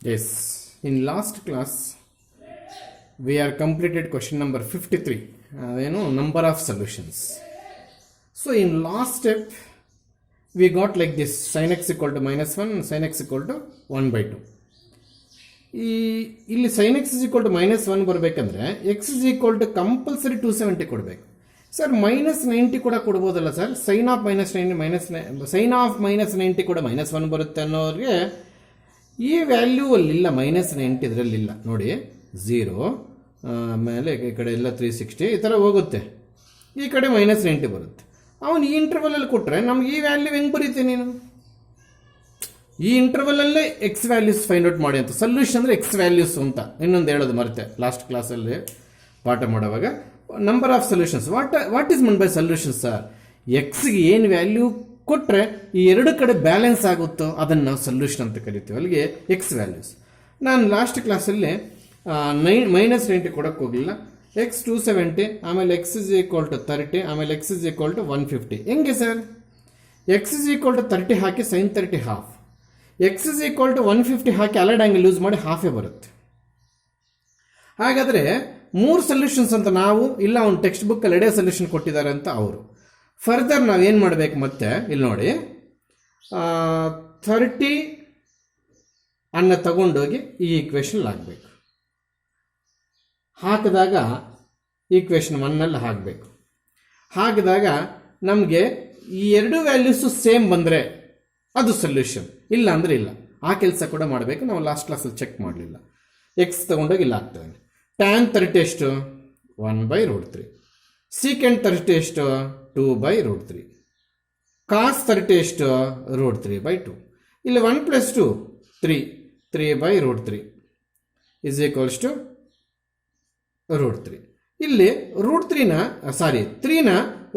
Yes, in last class we are completed question number 53, number of solutions. So in last step we got like this: sin x equal to minus 1, sin x equal to 1 by 2. ಇಲ್ಲಿ sin x is equal to minus 1 ಬರಬೇಕಂದ್ರೆ x is equal to compulsory 270 ಕೊಡಬೇಕು. Sir minus 90 ಕೂಡ ಕೊಡ್ಬೋದಲ್ಲ sir? Sign of minus 90 ಕೂಡ minus 1 ಬರುತ್ತೆ ಅನ್ನೋರಿಗೆ ಈ value ಅಲ್ಲಿಲ್ಲ, minus 90 ಇದರಲ್ಲಿಲ್ಲ ನೋಡಿ. 0 ಆಮೇಲೆ ಈ ಕಡೆ ಎಲ್ಲ 360 ಈ ಥರ ಹೋಗುತ್ತೆ, ಈ ಕಡೆ ಮೈನಸ್ 90 ಬರುತ್ತೆ. ಅವನು ಈ ಇಂಟರ್ವಲಲ್ಲಿ ಕೊಟ್ಟರೆ ನಮ್ಗೆ ಈ ವ್ಯಾಲ್ಯೂ ಹೆಂಗೆ ಬರೀತೀನಿ ನೀನು? ಈ ಇಂಟರ್ವಲಲ್ಲೇ ಎಕ್ಸ್ ವ್ಯಾಲ್ಯೂಸ್ ಫೈಂಡ್ ಔಟ್ ಮಾಡಿ ಅಂತ. ಸೊಲ್ಯೂಷನ್ ಅಂದರೆ ಎಕ್ಸ್ ವ್ಯಾಲ್ಯೂಸ್ ಅಂತ ಇನ್ನೊಂದು ಹೇಳೋದು ಮರೆತೆ ಲಾಸ್ಟ್ ಕ್ಲಾಸಲ್ಲಿ ಪಾಠ ಮಾಡುವಾಗ. Number of solutions, what is meant by solutions sir? ಎಕ್ಸ್ಗೆ ಏನು ವ್ಯಾಲ್ಯೂ ಕೊಟ್ಟರೆ ಈ ಎರಡು ಕಡೆ ಬ್ಯಾಲೆನ್ಸ್ ಆಗುತ್ತೋ ಅದನ್ನು ನಾವು ಸೊಲ್ಯೂಷನ್ ಅಂತ ಕರಿತೀವಿ. ಅಲ್ಲಿಗೆ ಎಕ್ಸ್ ವ್ಯಾಲ್ಯೂಸ್. ನಾನು ಲಾಸ್ಟ್ ಕ್ಲಾಸಲ್ಲಿ ಮೈನಸ್ 90 ಕೊಡೋಕ್ಕೆ ಹೋಗಲಿಲ್ಲ. ಎಕ್ಸ್ 270, ಆಮೇಲೆ ಎಕ್ಸ್ ಇಸ್ ಈಕ್ವಲ್ ಟು 30, ಆಮೇಲೆ ಎಕ್ಸ್ ಇಸ್ ಈಕ್ವಲ್ ಟು 150. ಹೆಂಗೆ sir? X is equal to 30 ಹಾಕಿ sine 30 half, x is equal to 150 ಹಾಕಿ ಅಲೈಡ್ ಆಂಗಲ್ ಯೂಸ್ ಮಾಡಿ ಹಾಫೇ ಬರುತ್ತೆ. ಹಾಗಾದರೆ 3 ಸೊಲ್ಯೂಷನ್ಸ್ ಅಂತ ನಾವು, ಇಲ್ಲ ಅವ್ನು ಟೆಕ್ಸ್ಟ್ ಬುಕ್ಕಲ್ಲಿ ಎರಡೇ ಸೊಲ್ಯೂಷನ್ ಕೊಟ್ಟಿದ್ದಾರೆ ಅಂತ ಅವರು. ಫರ್ದರ್ ನಾವೇನು ಮಾಡಬೇಕು ಮತ್ತೆ ಇಲ್ಲಿ ನೋಡಿ, 30 ಅನ್ನು ತಗೊಂಡೋಗಿ ಈ ಈಕ್ವೇಷನ್ ಹಾಕಬೇಕು. ಹಾಕಿದಾಗ ಈಕ್ವೇಷನ್ 1ನಲ್ಲಿ ಹಾಕಬೇಕು. ಹಾಕಿದಾಗ ನಮಗೆ ಈ ಎರಡು ವ್ಯಾಲ್ಯೂಸು ಸೇಮ್ ಬಂದರೆ ಅದು ಸೊಲ್ಯೂಷನ್, ಇಲ್ಲ ಅಂದರೆ ಇಲ್ಲ. ಆ ಕೆಲಸ ಕೂಡ ಮಾಡಬೇಕು. ನಾವು ಲಾಸ್ಟ್ ಕ್ಲಾಸಲ್ಲಿ ಚೆಕ್ ಮಾಡಲಿಲ್ಲ. ಎಕ್ಸ್ ತಗೊಂಡೋಗಿ ಇಲ್ಲ ಆಗ್ತದೆ. ಟ್ಯಾನ್ 30 ಎಷ್ಟು? 1/√3. ಸೀಕೆಂಡ್ 30 ಎಷ್ಟು? 2/√3. ಕಾಸ್ 30 ಎಷ್ಟು? √3/2. ಇಲ್ಲಿ 1 + 2 3, 3/√3 ಇಸ್ ಈಕ್ವಲ್ಸ್ ಟು √3. ಇಲ್ಲಿ √3ನ 3ನ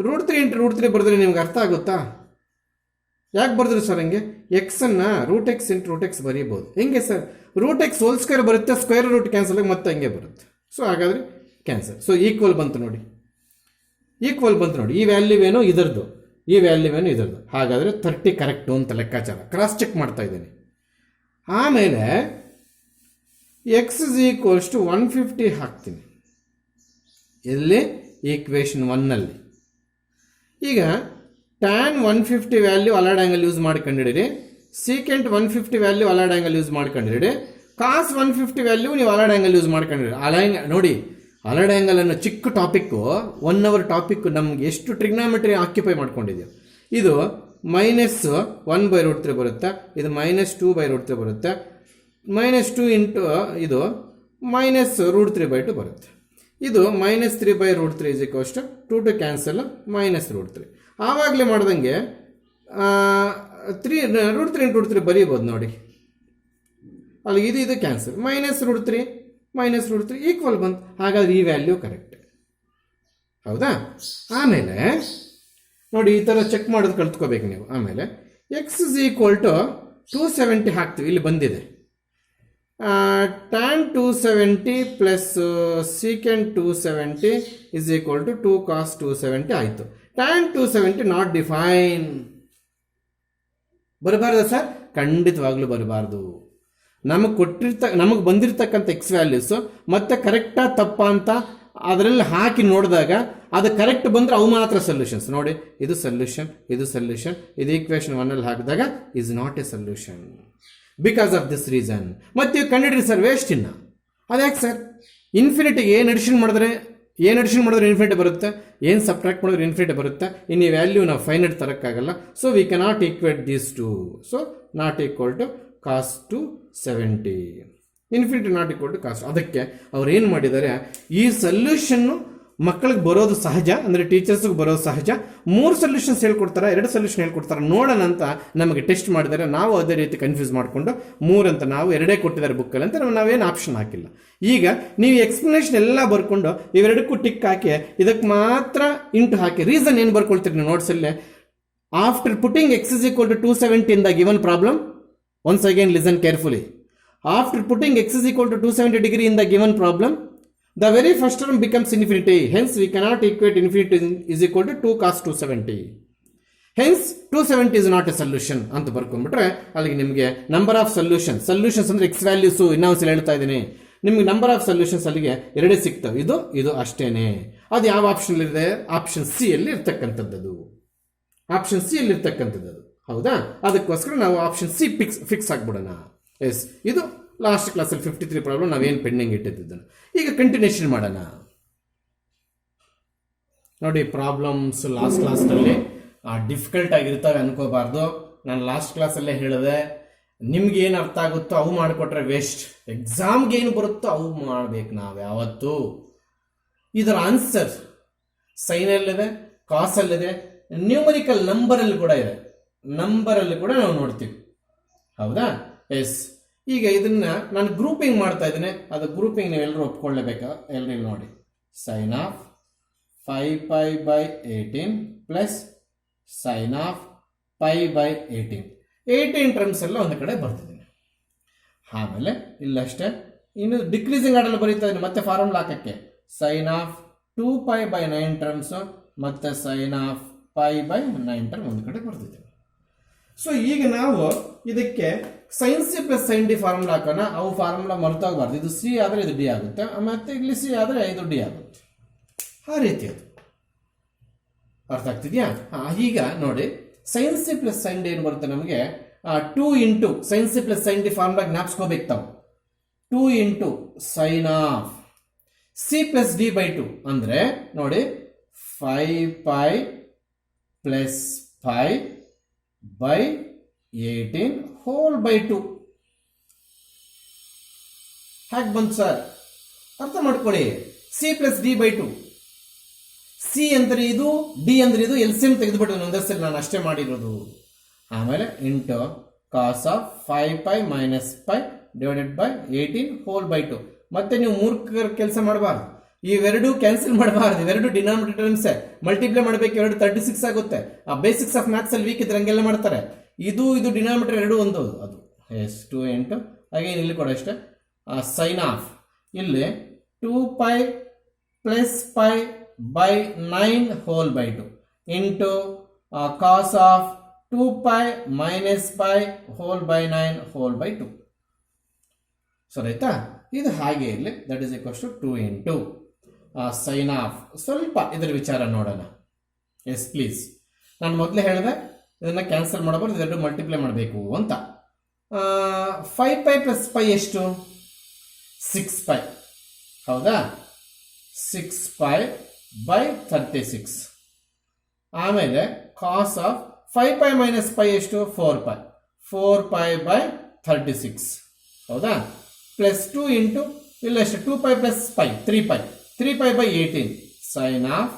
√3 × √3 ಬರೆದ್ರೆ ನಿಮ್ಗೆ ಅರ್ಥ ಆಗುತ್ತಾ? ಯಾಕೆ ಬರೆದ್ರು ಸರ್ ಹಂಗೆ? ಎಕ್ಸನ್ನು √x × √x ಬರೀಬೋದು. ಹೆಂಗೆ ಸರ್? √x ಹೋಲ್ ಸ್ಕ್ವೇರ್ ಬರುತ್ತೆ, ಸ್ಕ್ವೇರ್ ರೂಟ್ ಕ್ಯಾನ್ಸಲ್ ಆಗಿ ಮತ್ತೆ ಹಂಗೆ ಬರುತ್ತೆ. ಸೊ ಹಾಗಾದರೆ ಕ್ಯಾನ್ಸಲ್. ಸೊ ಈಕ್ವಲ್ ಬಂತು ನೋಡಿ, ಈಕ್ವಲ್ ಬಂತು ನೋಡಿ. ಈ ವ್ಯಾಲ್ಯೂ ಏನು ಇದರದು, ಈ ವ್ಯಾಲ್ಯೂ ಏನು ಇದರದು. ಹಾಗಾದರೆ 30 ಕರೆಕ್ಟು ಅಂತ ಲೆಕ್ಕಾಚಾರ. ಕ್ರಾಸ್ ಚೆಕ್ ಮಾಡ್ತಾ ಇದ್ದೀನಿ. ಆಮೇಲೆ ಎಕ್ಸ್ ಇಸ್ ಈಕ್ವಲ್ಸ್ ಟು 150 ಹಾಕ್ತೀನಿ ಎಲ್ಲಿ? ಈಕ್ವೇಷನ್ 1ನಲ್ಲಿ. ಈಗ tan 150 value allied angle use ಮಾಡ್ಕೊಂಡಿರಿ, secant 150 value allied angle use ಮಾಡ್ಕೊಂಡಿರಿ, ಕಾಸ್ 150 ವ್ಯಾಲ್ಯೂ ನೀವು ಅಲೈಡ್ ಆ್ಯಂಗಲ್ ಯೂಸ್ ಮಾಡ್ಕೊಂಡಿರಿ. ನೋಡಿ, ಅಲೈಡ್ ಆ್ಯಂಗಲ್ ಅನ್ನೋ ಚಿಕ್ಕ ಟಾಪಿಕ್ಕು, 1 ಅವರ್ ಟಾಪಿಕ್ಕು ನಮ್ಗೆ ಎಷ್ಟು ಟ್ರಿಗ್ನಾಮೆಟ್ರಿ ಆಕ್ಯುಪೈ ಮಾಡ್ಕೊಂಡಿದೆಯೋ. ಇದು -1/√3 ಬರುತ್ತೆ, ಇದು -2/√3 ಬರುತ್ತೆ, -2 ಇಂಟು ಇದು -√3/2 ಬರುತ್ತೆ. ಇದು -3/√3 ಇಸ್ ಈಕ್ವಲ್ಸ್ ಟು 2 ಕ್ಯಾನ್ಸಲ್ -√3. ಆವಾಗಲೇ ಮಾಡ್ದಂಗೆ 3 √3 × √3 ಬರೀಬೋದು ನೋಡಿ. ಅಲ್ಲಿ ಇದು ಕ್ಯಾನ್ಸಲ್, -√3 ಈಕ್ವಲ್ ಬಂತು. ಹಾಗಾದ್ರೆ ಈ ವ್ಯಾಲ್ಯೂ ಕರೆಕ್ಟ್, ಹೌದಾ? ಆಮೇಲೆ ನೋಡಿ, ಈ ಥರ ಚೆಕ್ ಮಾಡೋದು ಕಲ್ತ್ಕೋಬೇಕು ನೀವು. ಆಮೇಲೆ ಎಕ್ಸ್ ಇಸ್ ಈಕ್ವಲ್ ಟು 270 ಹಾಕ್ತೀವಿ, ಇಲ್ಲಿ ಬಂದಿದೆ. Tan 270 plus secant 270 is equal to 2 cos 270 ಆಯಿತು. Tan 270 not define. ಬರಬಾರ್ದ ಸರ್? ಖಂಡಿತವಾಗ್ಲೂ ಬರಬಾರ್ದು. ನಮಗೆ ಬಂದಿರತಕ್ಕಂಥ ಎಕ್ಸ್ ವ್ಯಾಲ್ಯೂಸು ಮತ್ತೆ ಕರೆಕ್ಟಾ ತಪ್ಪಾ ಅಂತ ಅದರಲ್ಲಿ ಹಾಕಿ ನೋಡಿದಾಗ ಅದು ಕರೆಕ್ಟ್ ಬಂದರೆ ಅವು ಮಾತ್ರ ಸೊಲ್ಯೂಷನ್ಸ್. ನೋಡಿ, ಇದು ಸೊಲ್ಯೂಷನ್, ಇದು ಸೊಲ್ಯೂಷನ್, ಇದು ಈಕ್ವೇಷನ್ 1ನಲ್ಲಿ ಹಾಕಿದಾಗ is not A solution because of this reason. ಮತ್ತೆ ನೀವು ಕಂಡಿಡ್ರಿ ಸರ್ ವೇಸ್ಟ್ ಇನ್ನ. ಅದ್ಯಾಕೆ ಸರ್? ಇನ್ಫಿನಿಟಿಗೆ ಏನು ಅಡಿಷನ್ ಮಾಡಿದ್ರೆ ಇನ್ಫಿನಿಟಿ ಬರುತ್ತೆ, ಏನು ಸಬ್ಟ್ರಾಕ್ಟ್ ಮಾಡಿದ್ರೆ ಇನ್ಫಿನಿಟಿ ಬರುತ್ತೆ. ಇನ್ನು ಈ ವ್ಯಾಲ್ಯೂ ನಾವು ಫೈನೈಟ್ ತರೋಕ್ಕಾಗಲ್ಲ. So we cannot equate these two. So not equal to cos 270, infinity not equal to cos. ಅದಕ್ಕೆ ಅವ್ರು ಏನು ಮಾಡಿದ್ದಾರೆ, ಈ ಸೊಲ್ಯೂಷನ್ನು ಮಕ್ಕಳಿಗೆ ಬರೋದು ಸಹಜ, ಅಂದರೆ ಟೀಚರ್ಸ್ಗೆ ಬರೋದು ಸಹಜ. 3 ಸೊಲ್ಯೂಷನ್ಸ್ ಹೇಳ್ಕೊಡ್ತಾರೆ, 2 ಸೊಲ್ಯೂಷನ್ ಹೇಳ್ಕೊಡ್ತಾರೆ, ನೋಡೋಣ ಅಂತ ನಮಗೆ ಟೆಸ್ಟ್ ಮಾಡಿದ್ದಾರೆ. ನಾವು ಅದೇ ರೀತಿ ಕನ್ಫ್ಯೂಸ್ ಮಾಡಿಕೊಂಡು 3 ಅಂತ ನಾವು 2 ಕೊಟ್ಟಿದ್ದಾರೆ ಬುಕ್ಕಲ್ಲಿ ಅಂತ ನಾವೇನು ಆಪ್ಷನ್ ಹಾಕಿಲ್ಲ. ಈಗ ನೀವು ಎಕ್ಸ್ಪ್ಲನೇಷನ್ ಎಲ್ಲ ಬರ್ಕೊಂಡು ಇವೆರಡಕ್ಕೂ ಟಿಕ್ ಹಾಕಿ ಇದಕ್ಕೆ ಮಾತ್ರ ಇಂಟು ಹಾಕಿ ರೀಸನ್ ಏನು ಬರ್ಕೊಳ್ತೀರಿ ನೀವು ನೋಟ್ಸಲ್ಲೇ. After putting X is equal to 270 in the given problem, once again listen carefully. After putting x is equal to 270 degree in the given problem, the very first term becomes infinity. Hence we cannot equate infinity is equal to 2 cos 270. Hence 270 is not A solution ಅಂತ ಬರ್ಕೊಂಡ್ಬಿಟ್ರೆ ಅಲ್ಲಿಗೆ ನಿಮಗೆ number of solutions ಅಂದ್ರೆ X values ಇನ್ನೊಂದ್ಸಲ ಹೇಳ್ತಾ ಇದ್ದೀನಿ, ನಿಮ್ಗೆ number of solutions ಅಲ್ಲಿಗೆ ಎರಡೇ ಸಿಗ್ತವೆ, ಇದು ಅಷ್ಟೇನೆ. ಅದು ಯಾವ ಆಪ್ಷನ್ ಇದೆ? ಆಪ್ಷನ್ ಸಿ ಅಲ್ಲಿ ಇರ್ತಕ್ಕಂಥದ್ದು, ಆಪ್ಷನ್ ಸಿ ಅಲ್ಲಿ ಇರ್ತಕ್ಕಂಥದ್ದು. ಹೌದಾ? ಅದಕ್ಕೋಸ್ಕರ ನಾವು ಆಪ್ಷನ್ ಸಿ ಫಿಕ್ಸ್ ಆಗ್ಬಿಡೋಣ. ಎಸ್, ಇದು ಲಾಸ್ಟ್ ಕ್ಲಾಸಲ್ಲಿ 53 ಪ್ರಾಬ್ಲಮ್ ನಾವೇನು ಪೆಂಡಿಂಗ್ ಇಟ್ಟಿದ್ದನ್ನು. ಈಗ ಕಂಟಿನ್ಯೂಷನ್ ಮಾಡೋಣ. ನೋಡಿ, ಪ್ರಾಬ್ಲಮ್ಸ್ ಲಾಸ್ಟ್ ಕ್ಲಾಸ್ನಲ್ಲಿ ಡಿಫಿಕಲ್ಟ್ ಆಗಿರ್ತವೆ ಅನ್ಕೋಬಾರ್ದು. ನಾನು ಲಾಸ್ಟ್ ಕ್ಲಾಸಲ್ಲೇ ಹೇಳಿದೆ, ನಿಮ್ಗೆ ಏನು ಅರ್ಥ ಆಗುತ್ತೋ ಅವು ಮಾಡಿಕೊಟ್ರೆ ವೇಸ್ಟ್. ಎಕ್ಸಾಮ್ಗೆ ಏನು ಬರುತ್ತೋ ಅವು ಮಾಡ್ಬೇಕು ನಾವು ಯಾವತ್ತು. ಇದರ ಆನ್ಸರ್ ಸೈನಲ್ಲಿದೆ, ಕಾಸಲ್ಲಿದೆ, ನ್ಯೂಮರಿಕಲ್ ನಂಬರಲ್ಲಿ ಕೂಡ ಇದೆ, ನಂಬರಲ್ಲಿ ಕೂಡ ನಾವು ನೋಡ್ತೀವಿ. ಹೌದಾ? ಎಸ್. ಈಗ ಇದನ್ನ ನಾನು ಗ್ರೂಪಿಂಗ್ ಮಾಡ್ತಾ ಇದ್ದೀನಿ, ಅದು ಗ್ರೂಪಿಂಗ್ ನೀವೆಲ್ಲರೂ ಒಪ್ಕೊಳ್ಳೇಬೇಕಾ? ಎಲ್ಲರೂ ನೋಡಿ, sine of 5π/18 plus sine of π/18 18 terms ಎಲ್ಲ ಒಂದು ಕಡೆ ಬರ್ತಿದ್ದೀನಿ. ಆಮೇಲೆ ಇಲ್ಲಷ್ಟೇ, ಇನ್ನು ಡಿಕ್ರೀಸಿಂಗ್ ಆರ್ಡರ್ ಬರೀತಾ ಇದ್ದೀನಿ, ಮತ್ತೆ ಫಾರ್ಮುಲಾ ಹಾಕಕ್ಕೆ ಸೈನ್ ಆಫ್ 2π/9 ಟರ್ಮ್ಸ್ ಮತ್ತೆ ಸೈನ್ ಆಫ್ π/9 ಟರ್ಮ್ ಒಂದು ಕಡೆ ಬರ್ತಿದ್ದೀನಿ. ಸೊ ಈಗ ನಾವು ಇದಕ್ಕೆ sine C plus sine D formula ಹಾಕೋಣ. ಅವು ಫಾರ್ಮುಲಾ ಮರ್ತೋಗ್ಬಾರ್ದು. ಇದು ಸಿ ಆದರೆ ಇದು ಡಿ ಆಗುತ್ತೆ, ಮತ್ತೆ ಇಲ್ಲಿ ಸಿ ಆದರೆ ಇದು ಡಿ ಆಗುತ್ತೆ. ಆ ರೀತಿ ಅದು ಅರ್ಥ ಆಗ್ತಿದ್ಯಾ? ಈಗ ನೋಡಿ, sine C plus sine D ಏನು ಬರುತ್ತೆ ನಮಗೆ? 2 into sine C plus sine D formula ಜ್ಞಾಪಿಸ್ಕೋಬೇಕು ತಾವು. 2 into sine of C plus D by 2 ಅಂದರೆ ನೋಡಿ 5π ಪ್ಲಸ್ 5/18 ಹೋಲ್ ಬೈ 2. ಹಾಗೆ ಬಂತು ಸರ್, ಅರ್ಥ ಮಾಡ್ಕೊಳ್ಳಿ. C plus D by 2, C ಅಂದರೆ ಇದು, ಡಿ ಅಂದರೆ ಇದು, ಎಲ್ಸಿಎಂ ತೆಗೆದುಬಿಟ್ಟು ಒಂದಷ್ಟು ನಾನು ಅಷ್ಟೇ ಮಾಡಿರೋದು. ಆಮೇಲೆ into cos of 5π minus π divided by 18 whole by 2. ಮತ್ತೆ ನೀವು ಮೂರ್ಖರ ಕೆಲಸ ಮಾಡಬಾರ್ದು, ಇವೆರಡು ಕ್ಯಾನ್ಸಲ್ ಮಾಡಬಾರ್ದು, ಇವೆರಡು ಡಿನಾಮಿನೇಟರ್ಸ್ ಮಲ್ಟಿಪ್ಲೈ ಮಾಡಬೇಕು, ಎರಡು 36 ಆಗುತ್ತೆ. ಆ ಬೇಸಿಕ್ಸ್ ಆಫ್ ಮ್ಯಾಥ್ಸ್ ಅಲ್ಲಿ ವೀಕ್ ಇದ್ರೆ ಹಂಗೆಲ್ಲ ಮಾಡ್ತಾರೆ. ಇದು ಡಿನಾಮಿನೇಟರ್ ಎರಡು ಒಂದು, ಅದು ಎಸ್ 2 ಇಂಟು ಹಾಗೇನು ಇಲ್ಲಿ ಕೂಡ ಅಷ್ಟೇ ಸೈನ್ ಆಫ್ ಇಲ್ಲಿ 2π plus π/9 whole by 2 into cos of 2π minus π whole by 9 whole by 2. ಸರಿ ಆಯ್ತಾ? ಇದು ಹಾಗೆ ಇರಲಿ. That is equals to 2 into sine of. ಸ್ವಲ್ಪ ಇದರ ವಿಚಾರ ನೋಡೋಣ. Yes please. ನಾನು ಮೊದಲೇ ಹೇಳಿದೆ ಇದನ್ನು ಕ್ಯಾನ್ಸಲ್ ಮಾಡಬಾರ್ದು, ಇದೆರಡು ಮಲ್ಟಿಪ್ಲೈ ಮಾಡಬೇಕು ಅಂತ. 5π ಪ್ಲಸ್ π ಎಷ್ಟು? 6π. ಹೌದಾ? 6π/36. ಆಮೇಲೆ ಕಾಸ್ ಆಫ್ 5π ಮೈನಸ್ π ಎಷ್ಟು? 4π. 4π/36. ಹೌದಾ? ಪ್ಲಸ್ 2 ಇಂಟು ಇಲ್ಲಷ್ಟು 2π ಪ್ಲಸ್ π 3π. 3π/18 sine of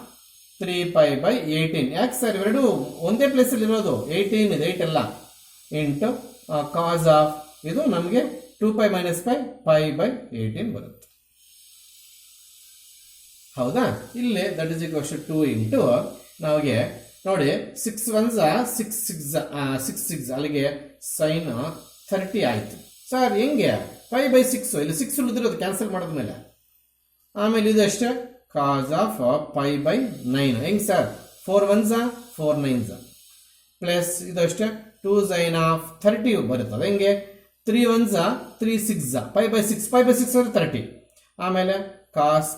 3π/18. ಯಾಕೆ ಸರ್ ಇವೆರಡು ಒಂದೇ ಪ್ಲೇಸಲ್ಲಿ ಇರೋದು? 18 ಇದೆ, 8 ಅಲ್ಲ. ಇಂಟು ಕಾಸ್ ಆಫ್ ಇದು ನಮಗೆ 2π ಮೈನಸ್ π π/18 ಬರುತ್ತೆ. ಹೌದಾ? ಇಲ್ಲಿ that is equals to 2 into ನಮಗೆ ನೋಡಿ 6 1s 6 6 ಅಲ್ಲಿಗೆ ಸೈನ್ 30 ಆಯಿತು. ಸರ್ ಹೆಂಗೆ? 5/6 ಇಲ್ಲಿ 6 ಉಳಿದಿರೋದು ಕ್ಯಾನ್ಸಲ್ ಮಾಡಿದ್ಮೇಲೆ. ಆಮೇಲೆ ಇದು ಅಷ್ಟೇ ಕಾಸ್ ಆಫ್ π/9. ಹೆಂಗೆ ಸರ್? 4 1s 4 9s ಪ್ಲಸ್ ಇದು ಅಷ್ಟೇ 2 ಸೈನ್ ಆಫ್ 30 ಬರುತ್ತದೆ. ಹೆಂಗೆ? 3 1s 3 6 π/6 ಅಂದರೆ 30. ಆಮೇಲೆ ಕಾಸ್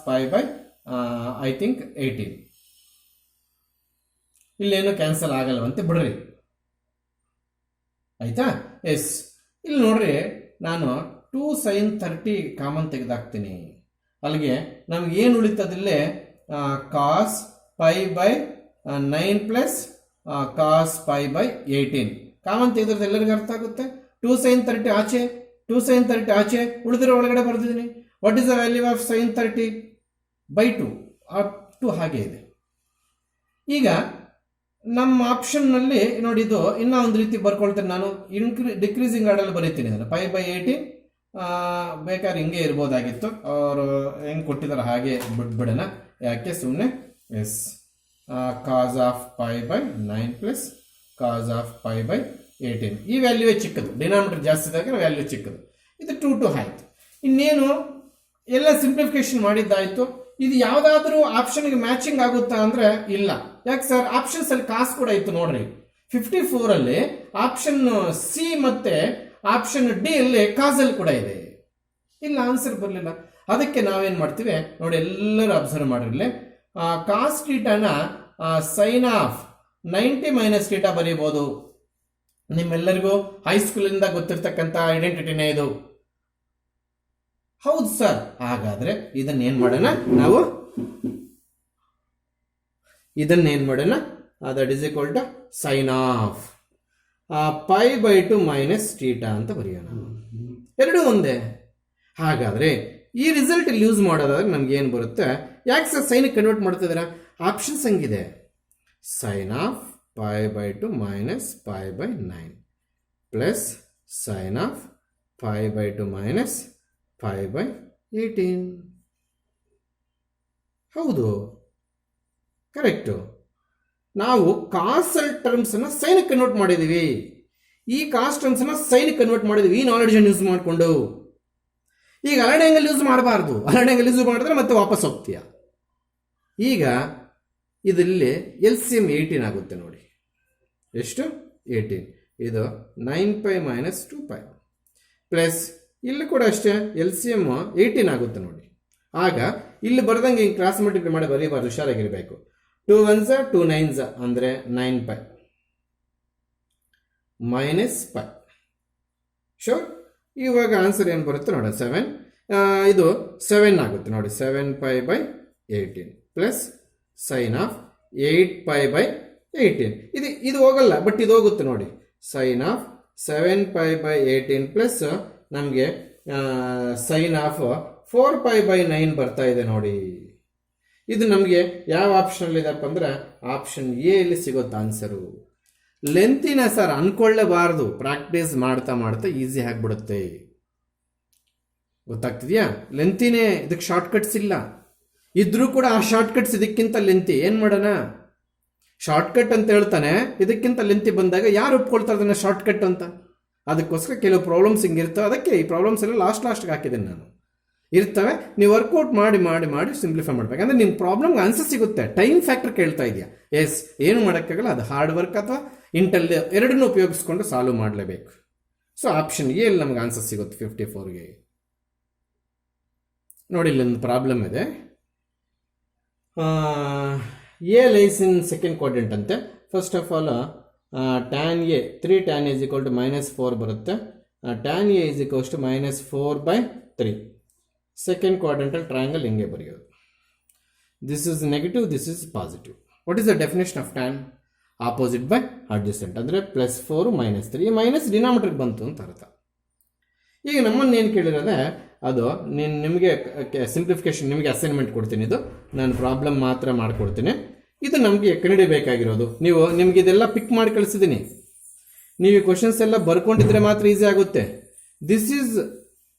I think 18. ಇಲ್ಲೇನು ಕ್ಯಾನ್ಸಲ್ ಆಗಲ್ವಂತೆ, ಬಿಡ್ರಿ. ಆಯ್ತಾ? ಎಸ್. ಇಲ್ಲಿ ನೋಡ್ರಿ, ನಾನು 2 sin 30 ಕಾಮನ್ ತೆಗೆದಾಕ್ತೀನಿ. ಅಲ್ಲಿಗೆ ನಮ್ಗೆ ಏನು ಉಳಿತದಿಲ್ಲೇ? ಕಾಸ್ π/9 ಪ್ಲಸ್ ಕಾಸ್ π/18 ಕಾಮನ್ ತೆಗೆದ್ರೆ ಎಲ್ಲರಿಗೂ ಅರ್ಥ ಆಗುತ್ತೆ. 2 sin 30 ಆಚೆ, 2 sin 30 ಆಚೆ, ಉಳಿದಿರೋ ಒಳಗಡೆ ಬರ್ತಿದ್ದೀನಿ. What is the value of sin 30/2? Up to ಹಾಗೆ ಇದೆ. ಈಗ ನಮ್ಮ ಆಪ್ಷನ್ನಲ್ಲಿ ನೋಡಿ, ಇದು ಇನ್ನೂ ಒಂದು ರೀತಿ ಬರ್ಕೊಳ್ತೇನೆ ನಾನು. ಡಿಕ್ರೀಸಿಂಗ್ ಆರ್ಡರ್ ಬರೀತೀನಿ ಅದನ್ನು. 5/18 ಬೇಕಾದ್ರೆ ಹಿಂಗೆ ಇರ್ಬೋದಾಗಿತ್ತು, ಅವರು ಹೆಂಗೆ ಕೊಟ್ಟಿದ್ದಾರೆ ಹಾಗೆ ಬಿಟ್ಬಿಡೋಣ. ಯಾಕೆ ಸುಮ್ಮನೆ. Yes. Cos of π/9 plus cos of π/18. ಈ ವ್ಯಾಲ್ಯೂವೇ ಚಿಕ್ಕದು, ಡಿನಾಮಿನೇಟರ್ ಜಾಸ್ತಿ ಇದ್ದಾಗ ವ್ಯಾಲ್ಯೂ ಚಿಕ್ಕದು. ಇದು 2 ಆಯಿತು. ಇನ್ನೇನು ಎಲ್ಲ ಸಿಂಪ್ಲಿಫಿಕೇಶನ್ ಮಾಡಿದ್ದಾಯಿತು. ಇದು ಯಾವುದಾದ್ರೂ ಆಪ್ಷನ್ಗೆ ಮ್ಯಾಚಿಂಗ್ ಆಗುತ್ತಾ ಅಂದರೆ ಇಲ್ಲ. ಯಾಕೆ ಸರ್? ಆಪ್ಷನ್ಸ್ ಅಲ್ಲಿ ಕಾಸು ಕೂಡ ಇತ್ತು ನೋಡ್ರಿ. 54 ಆಪ್ಷನ್ ಸಿ ಮತ್ತೆ ಆಪ್ಷನ್ ಡಿ ಅಲ್ಲಿ ಕಾಸಲ್ ಕೂಡ ಇದೆ. ಇಲ್ಲ ಆನ್ಸರ್ ಬರಲಿಲ್ಲ. ಅದಕ್ಕೆ ನಾವೇನ್ ಮಾಡ್ತೀವಿ ನೋಡಿ, ಎಲ್ಲರೂ ಅಬ್ಸರ್ವ್ ಮಾಡಿರ್ಲಿ. ಕಾಸ್ ಥೀಟಾನ ಸೈನ್ ಆಫ್ 90 ಮೈನಸ್ ಥೀಟಾ ಬರೀಬಹುದು. ನಿಮ್ಮೆಲ್ಲರಿಗೂ ಹೈಸ್ಕೂಲಿಂದ ಗೊತ್ತಿರ್ತಕ್ಕಂಥ ಐಡೆಂಟಿಟಿನೇ ಇದು. ಹೌದು ಸರ್. ಹಾಗಾದ್ರೆ ಇದನ್ನೇನ್ ಮಾಡೋಣ ನಾವು, ಇದನ್ನೇನ್ ಮಾಡೋಣ, that is equal to sine of π/2 minus theta ಅಂತ ಬರೆಯೋಣ. ಎರಡೂ ಒಂದೇ. ಹಾಗಾದ್ರೆ ಈ ರಿಸಲ್ಟ್ ಇಲ್ಲಿ ಯೂಸ್ ಮಾಡೋದಾದ್ರೆ ನಮ್ಗೆ ಏನು ಬರುತ್ತೆ, ಯಾಕೆ ಸರ್ ಸೈನ್ ಕನ್ವರ್ಟ್ ಮಾಡ್ತಿದ್ದೀರಾ, ಆಪ್ಷನ್ಸ್ ಹಂಗಿದೆ. Sine of π/2 minus π/9 plus sine of π/2 minus π/18. ಹೌದು, ಕರೆಕ್ಟು. ನಾವು ಕಾಸಲ್ ಟರ್ಮ್ಸ್ ಅನ್ನ ಸೈನ್ ಕನ್ವರ್ಟ್ ಮಾಡಿದೀವಿ. ಈ ಕಾಸ್ ಟರ್ಮ್ಸ್ ಅನ್ನ ಸೈನ್ ಕನ್ವರ್ಟ್ ಮಾಡಿದೀವಿ ಈ ನಾಲೆಡ್ಜ್ ಯೂಸ್ ಮಾಡಿಕೊಂಡು. ಈಗ ಅಲರ್ಡ್ ಆಂಗಲ್ ಯೂಸ್ ಮಾಡಬಾರ್ದು. ಅಲರ್ಡ್ ಆಂಗಲ್ ಯೂಸ್ ಮಾಡಿದ್ರೆ ಮತ್ತೆ ವಾಪಸ್ ಹೋಗ್ತೀಯ. ಈಗ ಇದರಲ್ಲಿ LCM 18 ಆಗುತ್ತೆ ನೋಡಿ. ಎಷ್ಟು? 18. ಇದು 9π ಮೈನಸ್ 2π ಪ್ಲಸ್ ಇಲ್ಲಿ ಕೂಡ ಅಷ್ಟೇ LCM 18 ಆಗುತ್ತೆ ನೋಡಿ. ಆಗ ಇಲ್ಲಿ ಬರ್ದಂಗೆ ಹಿಂಗೆ ಕ್ರಾಸ್ ಮಲ್ಟಿಪ್ಲೈ ಮಾಡಿ ಬರೀಬಾರ್ದು, ಹುಷಾರಾಗಿರ್ಬೇಕು. 2 1s 2 9s ಅಂದರೆ 9π ಮೈನಸ್ π. ಶೋರ್. ಇವಾಗ ಆನ್ಸರ್ ಏನು ಬರುತ್ತೆ ನೋಡಿ, 7. ಇದು 7 ಆಗುತ್ತೆ ನೋಡಿ. 7π/18 ಪ್ಲಸ್ ಸೈನ್ ಆಫ್ 8π/18. ಇದು ಹೋಗಲ್ಲ, ಬಟ್ ಇದು ಹೋಗುತ್ತೆ ನೋಡಿ. ಸೈನ್ ಆಫ್ 7π/18 ಪ್ಲಸ್ ನಮಗೆ ಸೈನ್ ಆಫ್ 4π/9 ಬರ್ತಾ ಇದೆ ನೋಡಿ. ಇದು ನಮಗೆ ಯಾವ ಆಪ್ಷನ್ ಇದಪ್ಪ ಅಂದ್ರೆ ಆಪ್ಷನ್ ಎ ಇಲ್ಲಿ ಸಿಗುತ್ತೆ ಆನ್ಸರು. ಲೆಂತಿನ ಸರ್ ಅನ್ಕೊಳ್ಳಬಾರ್ದು, ಪ್ರಾಕ್ಟೀಸ್ ಮಾಡ್ತಾ ಮಾಡ್ತಾ ಈಸಿ ಆಗಿಬಿಡುತ್ತೆ. ಗೊತ್ತಾಗ್ತಿದ್ಯಾ? ಲೆಂತಿನೇ, ಇದಕ್ಕೆ ಶಾರ್ಟ್ ಕಟ್ಸ್ ಇಲ್ಲ. ಇದ್ರೂ ಕೂಡ ಆ ಶಾರ್ಟ್ ಕಟ್ಸ್ ಇದಕ್ಕಿಂತ ಲೆಂತಿ. ಏನು ಮಾಡೋಣ, ಶಾರ್ಟ್ ಕಟ್ ಅಂತ ಹೇಳ್ತಾನೆ, ಇದಕ್ಕಿಂತ ಲೆಂತಿ ಬಂದಾಗ ಯಾರು ಒಪ್ಕೊಳ್ತಾರೆ ಅದನ್ನ ಶಾರ್ಟ್ ಕಟ್ ಅಂತ? ಅದಕ್ಕೋಸ್ಕರ ಕೆಲವು ಪ್ರಾಬ್ಲಮ್ಸ್ ಹಿಂಗಿರ್ತವೆ. ಅದಕ್ಕೆ ಈ ಪ್ರಾಬ್ಲಮ್ಸ್ ಎಲ್ಲ ಲಾಸ್ಟ್ಗೆ ಹಾಕಿದ್ದೀನಿ ನಾನು. ಇರ್ತವೆ, ನೀವು ವರ್ಕೌಟ್ ಮಾಡಿ ಮಾಡಿ ಮಾಡಿ ಸಿಂಪ್ಲಿಫೈ ಮಾಡ್ಬೇಕು. ಅಂದರೆ ನಿಮ್ಮ ಪ್ರಾಬ್ಲಮ್ಗೆ ಆನ್ಸರ್ ಸಿಗುತ್ತೆ. ಟೈಮ್ ಫ್ಯಾಕ್ಟರ್ ಕೇಳ್ತಾ ಇದೆಯಾ? ಎಸ್, ಏನು ಮಾಡೋಕ್ಕಾಗಲ್ಲ. ಅದು ಹಾರ್ಡ್ ವರ್ಕ್ ಅಥವಾ ಇಂಟೆಲ್ ಎರಡನ್ನೂ ಉಪಯೋಗಿಸ್ಕೊಂಡು ಸಾಲ್ವ್ ಮಾಡಲೇಬೇಕು. ಸೊ ಆಪ್ಷನ್ ಎ ಅಲ್ಲಿ ನಮ್ಗೆ ಆನ್ಸರ್ ಸಿಗುತ್ತೆ 54ಗೆ. ನೋಡಿ, ಇಲ್ಲೊಂದು ಪ್ರಾಬ್ಲಮ್ ಇದೆ. A lies in second quadrant ಅಂತೆ. First of all tan A 3 tan A is equal to -4 ಬರುತ್ತೆ. tan A is equals to -4/3. Second quadrantal triangle ಹಿಂಗೆ ಬರೆಯೋದು. This is negative, this is positive. What is the definition of tan? Opposite by adjacent. ಅಂದರೆ +4 -3. ಈ minus denominator ಬಂತು ಅಂತ ಅರ್ಥ. ಈಗ ನಮ್ಮನ್ನು ಏನು ಕೇಳಿರೋದೆ ಅದು ನಿಮಗೆ ಸಿಂಪ್ಲಿಫಿಕೇಶನ್, ನಿಮಗೆ ಅಸೈನ್ಮೆಂಟ್ ಕೊಡ್ತೀನಿ. ಇದು ನಾನು ಪ್ರಾಬ್ಲಮ್ ಮಾತ್ರ ಮಾಡಿಕೊಡ್ತೀನಿ. ಇದು ನಮಗೆ ಕಂಡುಹಿಡಿಯಬೇಕಾಗಿರೋದು. ನಿಮ್ಗೆ ಇದೆಲ್ಲ ಪಿಕ್ ಮಾಡಿ ಕಳಿಸಿದ್ದೀನಿ. ನೀವು ಈ ಕ್ವಶನ್ಸ್ ಎಲ್ಲ ಬರ್ಕೊಂಡಿದ್ರೆ ಮಾತ್ರ ಈಸಿ ಆಗುತ್ತೆ. This is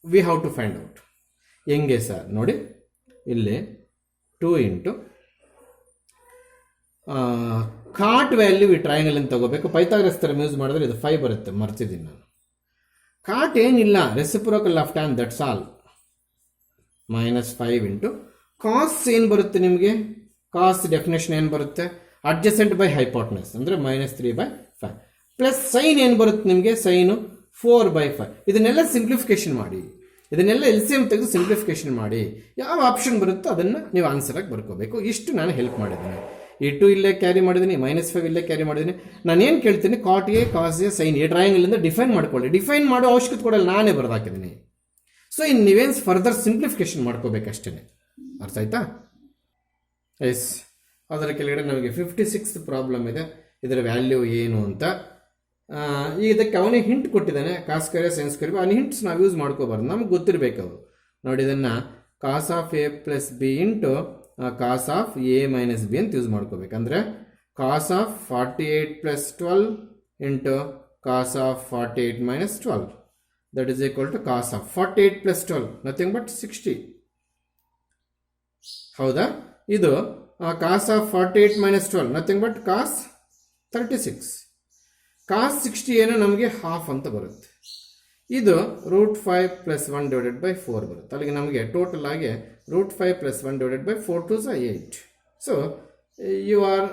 we have to find out. ಹೆಂಗೆ ಸರ್ ನೋಡಿ, ಇಲ್ಲಿ 2 ಇಂಟು ಕಾಟ್ ವ್ಯಾಲ್ಯೂ ಈ ಟ್ರಯಾಂಗಲ್ ಅಂತ ತಗೋಬೇಕು. ಪೈಥಾಗರಸ್ ಥರ ಯೂಸ್ ಮಾಡಿದ್ರೆ ಇದು 5 ಬರುತ್ತೆ, ಮರ್ತಿದ್ದೀನಿ ನಾನು. ಕಾಟ್ ಏನಿಲ್ಲ, reciprocal of tan, that's all. -5 into cos ಏನು ಬರುತ್ತೆ ನಿಮಗೆ? ಕಾಸ್ ಡೆಫಿನೇಷನ್ ಏನು ಬರುತ್ತೆ? ಅಡ್ಜಸೆಂಟ್ ಬೈ ಹೈಪೋಟನಸ್ ಅಂದರೆ -3/5 ಪ್ಲಸ್ ಸೈನ್ ಏನು ಬರುತ್ತೆ ನಿಮಗೆ? ಸೈನು 4/5. ಇದನ್ನೆಲ್ಲ ಸಿಂಪ್ಲಿಫಿಕೇಶನ್ ಮಾಡಿ, ಇದನ್ನೆಲ್ಲ LCM ತೆಗೆದು ಸಿಂಪ್ಲಿಫಿಕೇಶನ್ ಮಾಡಿ ಯಾವ ಆಪ್ಷನ್ ಬರುತ್ತೋ ಅದನ್ನು ನೀವು ಆನ್ಸರಾಗಿ ಬರ್ಕೋಬೇಕು. ಇಷ್ಟು ನಾನು ಹೆಲ್ಪ್ ಮಾಡಿದ್ದೀನಿ. ಈ 2 ಇಲ್ಲೇ ಕ್ಯಾರಿ ಮಾಡಿದ್ದೀನಿ, -5 ಇಲ್ಲೇ ಕ್ಯಾರಿ ಮಾಡಿದ್ದೀನಿ. ನಾನೇನು ಕೇಳ್ತೀನಿ, cot A, cos A, sine A ಟ್ರಯಾಂಗಲಿಂದ ಡಿಫೈನ್ ಮಾಡ್ಕೊಳ್ಳಿ. ಡಿಫೈನ್ ಮಾಡೋ ಅವಶ್ಯಕತೆ ಕೊಡಲ್ಲ, ನಾನೇ ಬರೆದಾಕಿದ್ದೀನಿ. ಸೊ ಇನ್ನು ನೀವೇನು ಫರ್ದರ್ ಸಿಂಪ್ಲಿಫಿಕೇಶನ್ ಮಾಡ್ಕೋಬೇಕಷ್ಟೇ. ಅರ್ಥ ಆಯ್ತಾ? ಎಸ್. ಅದರ ಕೆಳಗಡೆ ನಮಗೆ 56th ಪ್ರಾಬ್ಲಮ್ ಇದೆ. ಇದರ ವ್ಯಾಲ್ಯೂ ಏನು ಅಂತ ಇದಕ್ಕೆ ಅವನೇ ಹಿಂಟ್ ಕೊಟ್ಟಿದ್ದಾನೆ. Cos square sine square. ಆ ಹಿಂಟ್ಸ್ ನಾವು ಯೂಸ್ ಮಾಡ್ಕೋಬಾರ್ದು, ನಮ್ಗೆ ಗೊತ್ತಿರಬೇಕು ಅವು. ನೋಡಿ, ಇದನ್ನು cos of A + B into cos of A - B ಅಂತ ಯೂಸ್ ಮಾಡ್ಕೋಬೇಕಂದ್ರೆ cos of 48 + 12 into cos of 48 - 12 that is equal to cos of 48 + 12 nothing but 60. ಹೌದಾ? ಇದು cos of 48 - 12 nothing but cos 36. Cos 60 ಏನೋ ನಮಗೆ ಹಾಫ್ ಅಂತ ಬರುತ್ತೆ. ಇದು √5 + 1/4 ಬರುತ್ತೆ. ಅಲ್ಲಿಗೆ ನಮಗೆ ಟೋಟಲ್ ಆಗಿ √5 + 1/4 2 8. So you are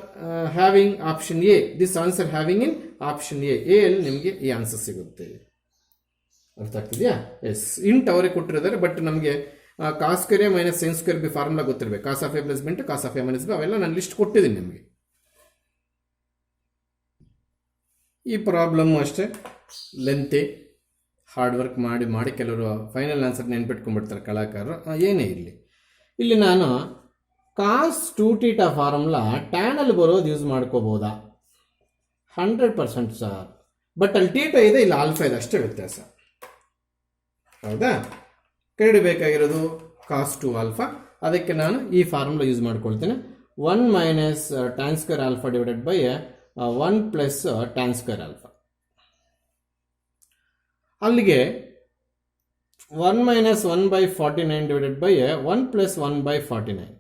having option A, this answer having in option A ಅಲ್ಲಿ ನಿಮಗೆ ಈ ಆನ್ಸರ್ ಸಿಗುತ್ತೆ. ಅರ್ಥ ಆಗ್ತಿದೆಯಾ? ಎಸ್, ಇಂಟ್ ಅವರೇ ಕೊಟ್ಟಿದ್ದಾರೆ, ಬಟ್ ನಮಗೆ cos square A minus sine square B formula ಗೊತ್ತಿರಬೇಕು. Cos of A plus B into cos of A minus B ಅವೆಲ್ಲ ನಾನು ಲಿಸ್ಟ್ ಕೊಟ್ಟಿದ್ದೀನಿ ನಿಮಗೆ. ಈ ಪ್ರಾಬ್ಲಮ್ ಅಷ್ಟೇ ಲೆಂತಿ, ಹಾರ್ಡ್ ವರ್ಕ್ ಮಾಡಿ ಕೆಲವರು ಫೈನಲ್ ಆನ್ಸರ್ ನೆನ್ಪಿಟ್ಕೊಂಡ್ಬಿಡ್ತಾರೆ ಕಲಾಕಾರರು. ಏನೇ ಇರಲಿ, ಇಲ್ಲಿ ನಾನು ಕಾಸ್ 2θ ಫಾರ್ಮುಲಾ ಟ್ಯಾನಲ್ಲಿ ಬರೋದು ಯೂಸ್ ಮಾಡ್ಕೋಬೋದಾ? 100% ಸರ್, ಬಟ್ ಅಲ್ಲಿ θ ಇದೆ, ಇಲ್ಲಿ ಆಲ್ಫಾ ಇದೆ, ಅಷ್ಟೇ ವ್ಯತ್ಯಾಸ. ಹೌದಾ? ಕಂಡುಹಿಡಿಬೇಕಾಗಿರೋದು ಕಾಸ್ 2α. ಅದಕ್ಕೆ ನಾನು ಈ ಫಾರ್ಮುಲಾ ಯೂಸ್ ಮಾಡ್ಕೊಳ್ತೇನೆ. 1 minus tan square alpha divided by 1 plus tan square alpha. ಅಲ್ಲಿಗೆ 1 ಮೈನಸ್ 1/49 ಡಿವೈಡೆಡ್ ಬೈ 1 ಪ್ಲಸ್ 1/49.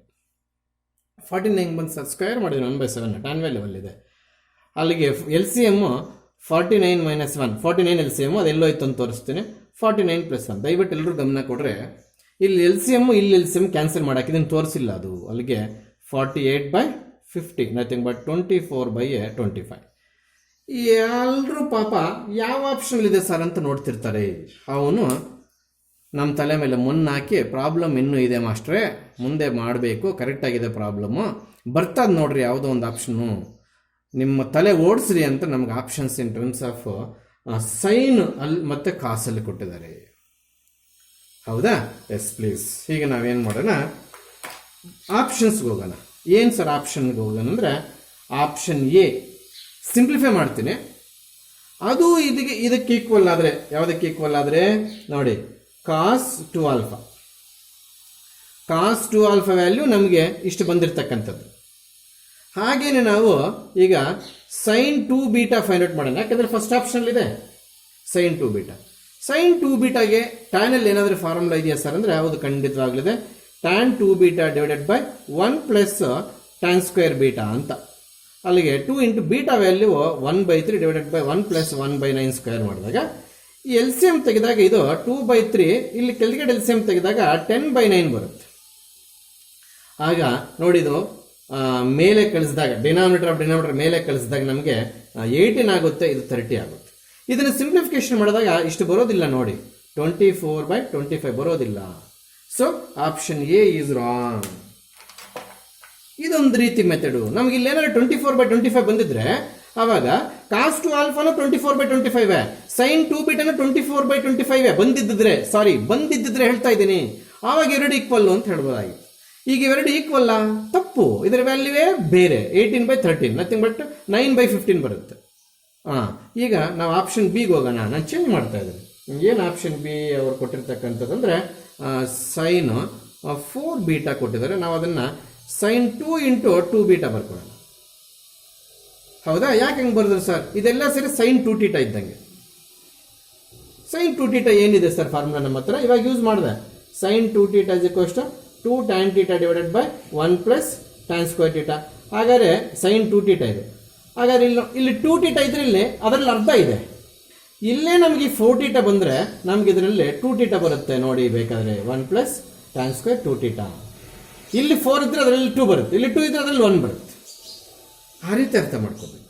49 ಬಂದು ಸ್ಕ್ವೇರ್ ಮಾಡಿದ್ರೆ 1/7 ಟ್ಯಾನ್ ವ್ಯಾಲ್ಯೂ ಇದೆ. ಅಲ್ಲಿಗೆ L C M 49 minus 1, 49 L C M, ಅದೆಲ್ಲೋ ಇತ್ತು ಅಂತ ತೋರಿಸ್ತೀನಿ. 49 ಪ್ಲಸ್ 1. ದಯವಿಟ್ಟು ಎಲ್ಲರೂ ಗಮನ ಕೊಡ್ರೆ, ಇಲ್ಲಿ ಎಲ್ ಸಿ ಎಮ್ ಇಲ್ಲಿ ಎಲ್ ಸಿ ಎಮ್ ಕ್ಯಾನ್ಸಲ್ ಮಾಡಕ್ಕೆ ಇದನ್ನು ತೋರಿಸಿಲ್ಲ. ಅದು ಅಲ್ಲಿಗೆ 48/50, ನಥಿಂಗ್ ಬಟ್ 24/25. ಎಲ್ಲರೂ ಪಾಪ ಯಾವ ಆಪ್ಷನ್ ಇದೆ ಸರ್ ಅಂತ ನೋಡ್ತಿರ್ತಾರೆ. ಅವನು ನಮ್ಮ ತಲೆ ಮೇಲೆ ಹಾಕಿ ಪ್ರಾಬ್ಲಮ್ ಇನ್ನೂ ಇದೆ ಮಾಸ್ಟ್ರೇ, ಮುಂದೆ ಮಾಡಬೇಕು, ಕರೆಕ್ಟಾಗಿದೆ ಪ್ರಾಬ್ಲಮ್ಮು, ಬರ್ತದೆ ನೋಡ್ರಿ ಯಾವುದೋ ಒಂದು ಆಪ್ಷನ್ನು, ನಿಮ್ಮ ತಲೆ ಓಡಿಸ್ರಿ ಅಂತ ನಮ್ಗೆ options in terms of sine ಅಲ್ಲಿ ಮತ್ತು ಕಾಸಲ್ಲಿ ಕೊಟ್ಟಿದ್ದಾರೆ. ಹೌದಾ? Yes please. ಈಗ ನಾವೇನು ಮಾಡೋಣ, ಆಪ್ಷನ್ಸ್ಗೆ ಹೋಗೋಣ. ಏನು ಸರ್ ಆಪ್ಷನ್ಗೆ ಹೋಗೋಣ ಅಂದರೆ, ಆಪ್ಷನ್ ಎ ಸಿಂಪ್ಲಿಫೈ ಮಾಡ್ತೀನಿ. ಅದು ಇದಕ್ಕೆ ಈಕ್ವಲ್ ಆದರೆ, ಯಾವುದಕ್ಕೆ ಈಕ್ವಲ್ ಆದರೆ ನೋಡಿ, ಕಾಸ್ 2α. ಕಾಸ್ 2α ವ್ಯಾಲ್ಯೂ ನಮಗೆ ಇಷ್ಟು ಬಂದಿರತಕ್ಕಂಥದ್ದು. ಹಾಗೇನೆ ನಾವು ಈಗ ಸೈನ್ 2β ಫೈಂಡ್ ಔಟ್ ಮಾಡೋಣ. ಯಾಕಂದರೆ ಫಸ್ಟ್ ಆಪ್ಷನ್ಲಿದೆ ಸೈನ್ 2β. ಸೈನ್ 2βಗೆ ಟ್ಯಾನಲ್ಲಿ ಏನಾದರೂ ಫಾರ್ಮುಲಾ ಇದೆಯಾ ಸರ್ ಅಂದರೆ, ಯಾವುದು ಖಂಡಿತವಾಗಲಿದೆ. Tan 2β divided by 1 plus tan square beta ಅಂತ. ಅಲ್ಲಿಗೆ 2 into beta value 1/3 divided by 1 plus 1/9 square ಮಾಡಿದಾಗ ಈ ಎಲ್ ಸಿ ಎಮ್ ತೆಗೆದಾಗ ಇದು 2/3, ಇಲ್ಲಿ ಕೆಳಗಡೆ ಎಲ್ ಸಿ ಎಮ್ ತೆಗೆದಾಗ 10/9 ಬರುತ್ತೆ. ಆಗ ನೋಡಿದು ಮೇಲೆ ಕಳಿಸಿದಾಗ ಡಿನಾಮಿನೇಟರ್ ಮೇಲೆ ಕಳಿಸಿದಾಗ ನಮಗೆ 18 ಆಗುತ್ತೆ, ಇದು 30 ಆಗುತ್ತೆ. ಇದನ್ನು ಸಿಂಪ್ಲಿಫಿಕೇಶನ್ ಮಾಡಿದಾಗ ಇಷ್ಟು ಬರೋದಿಲ್ಲ ನೋಡಿ, 24/25 ಬರೋದಿಲ್ಲ. So option A is wrong. ಇದೊಂದು ರೀತಿ ಮೆಥಡು. ನಮ್ಗೆ ಇಲ್ಲಿ ಏನಾದ್ರು 24/25 ಬಂದಿದ್ರೆ ಆವಾಗ ಕಾಸ್ 2α 24/25, ಸೈನ್ 2β 24/25 ಬಂದಿದ್ದಿದ್ರೆ ಹೇಳ್ತಾ ಇದ್ದೀನಿ, ಆವಾಗ ಎರಡು ಈಕ್ವಲ್ ಅಂತ ಹೇಳ್ಬೋದಾಗಿತ್ತು. ಈಗ ಇವೆರಡು ಈಕ್ವಲ್ಲ, ತಪ್ಪು. ಇದರ ವ್ಯಾಲ್ಯೂವೇ ಬೇರೆ, 18/13, ನಥಿಂಗ್ ಬಟ್ 9/15 ಬರುತ್ತೆ. ಈಗ ನಾವು ಆಪ್ಷನ್ ಬಿಗೆ ಹೋಗೋಣ. ನಾನು ಚೇಂಜ್ ಮಾಡ್ತಾ ಇದ್ದೀನಿ. ಏನು ಆಪ್ಷನ್ ಬಿ ಅವ್ರು ಕೊಟ್ಟಿರ್ತಕ್ಕಂಥದ್ದು ಅಂದರೆ, ಸೈನ್ 4β ಕೊಟ್ಟಿದ್ದಾರೆ. ನಾವು ಅದನ್ನು ಸೈನ್ 2 ಇಂಟು 2β ಬರ್ಕೊಳ್ಳೋಣ. ಹೌದಾ? ಯಾಕೆ ಹಂಗೆ ಬರೆದ್ರು ಸರ್? ಇದೆಲ್ಲ ಸರಿ ಸೈನ್ 2θ ಇದ್ದಂಗೆ. ಸೈನ್ 2θ ಏನಿದೆ ಸರ್ ಫಾರ್ಮುಲಾ ನಮ್ಮ ಹತ್ರ, ಇವಾಗ ಯೂಸ್ ಮಾಡಿದೆ. Sine 2θ is equals to 2 tan θ divided by 1 plus tan square θ. ಹಾಗಾದರೆ ಸೈನ್ 2θ ಇದೆ. ಹಾಗಾದ್ರೆ ಇಲ್ಲಿ 2θ ಇದ್ರೆ ಇಲ್ಲಿ ಅದರಲ್ಲಿ ಅರ್ಧ ಇದೆ. ಇಲ್ಲೇ ನಮಗೆ 4θ ಬಂದರೆ ನಮ್ಗೆ ಇದರಲ್ಲಿ 2θ ಬರುತ್ತೆ ನೋಡಿ. ಬೇಕಾದರೆ 1 ಪ್ಲಸ್ ಟ್ಯಾನ್ ಸ್ಕ್ವೇರ್ 2θ. ಇಲ್ಲಿ 4 ಇದ್ರೆ ಅದರಲ್ಲಿ 2 ಬರುತ್ತೆ, ಇಲ್ಲಿ 2 ಇದ್ರೆ ಅದರಲ್ಲಿ 1 ಬರುತ್ತೆ. ಆ ರೀತಿ ಅರ್ಥ ಮಾಡ್ಕೋಬೇಕು.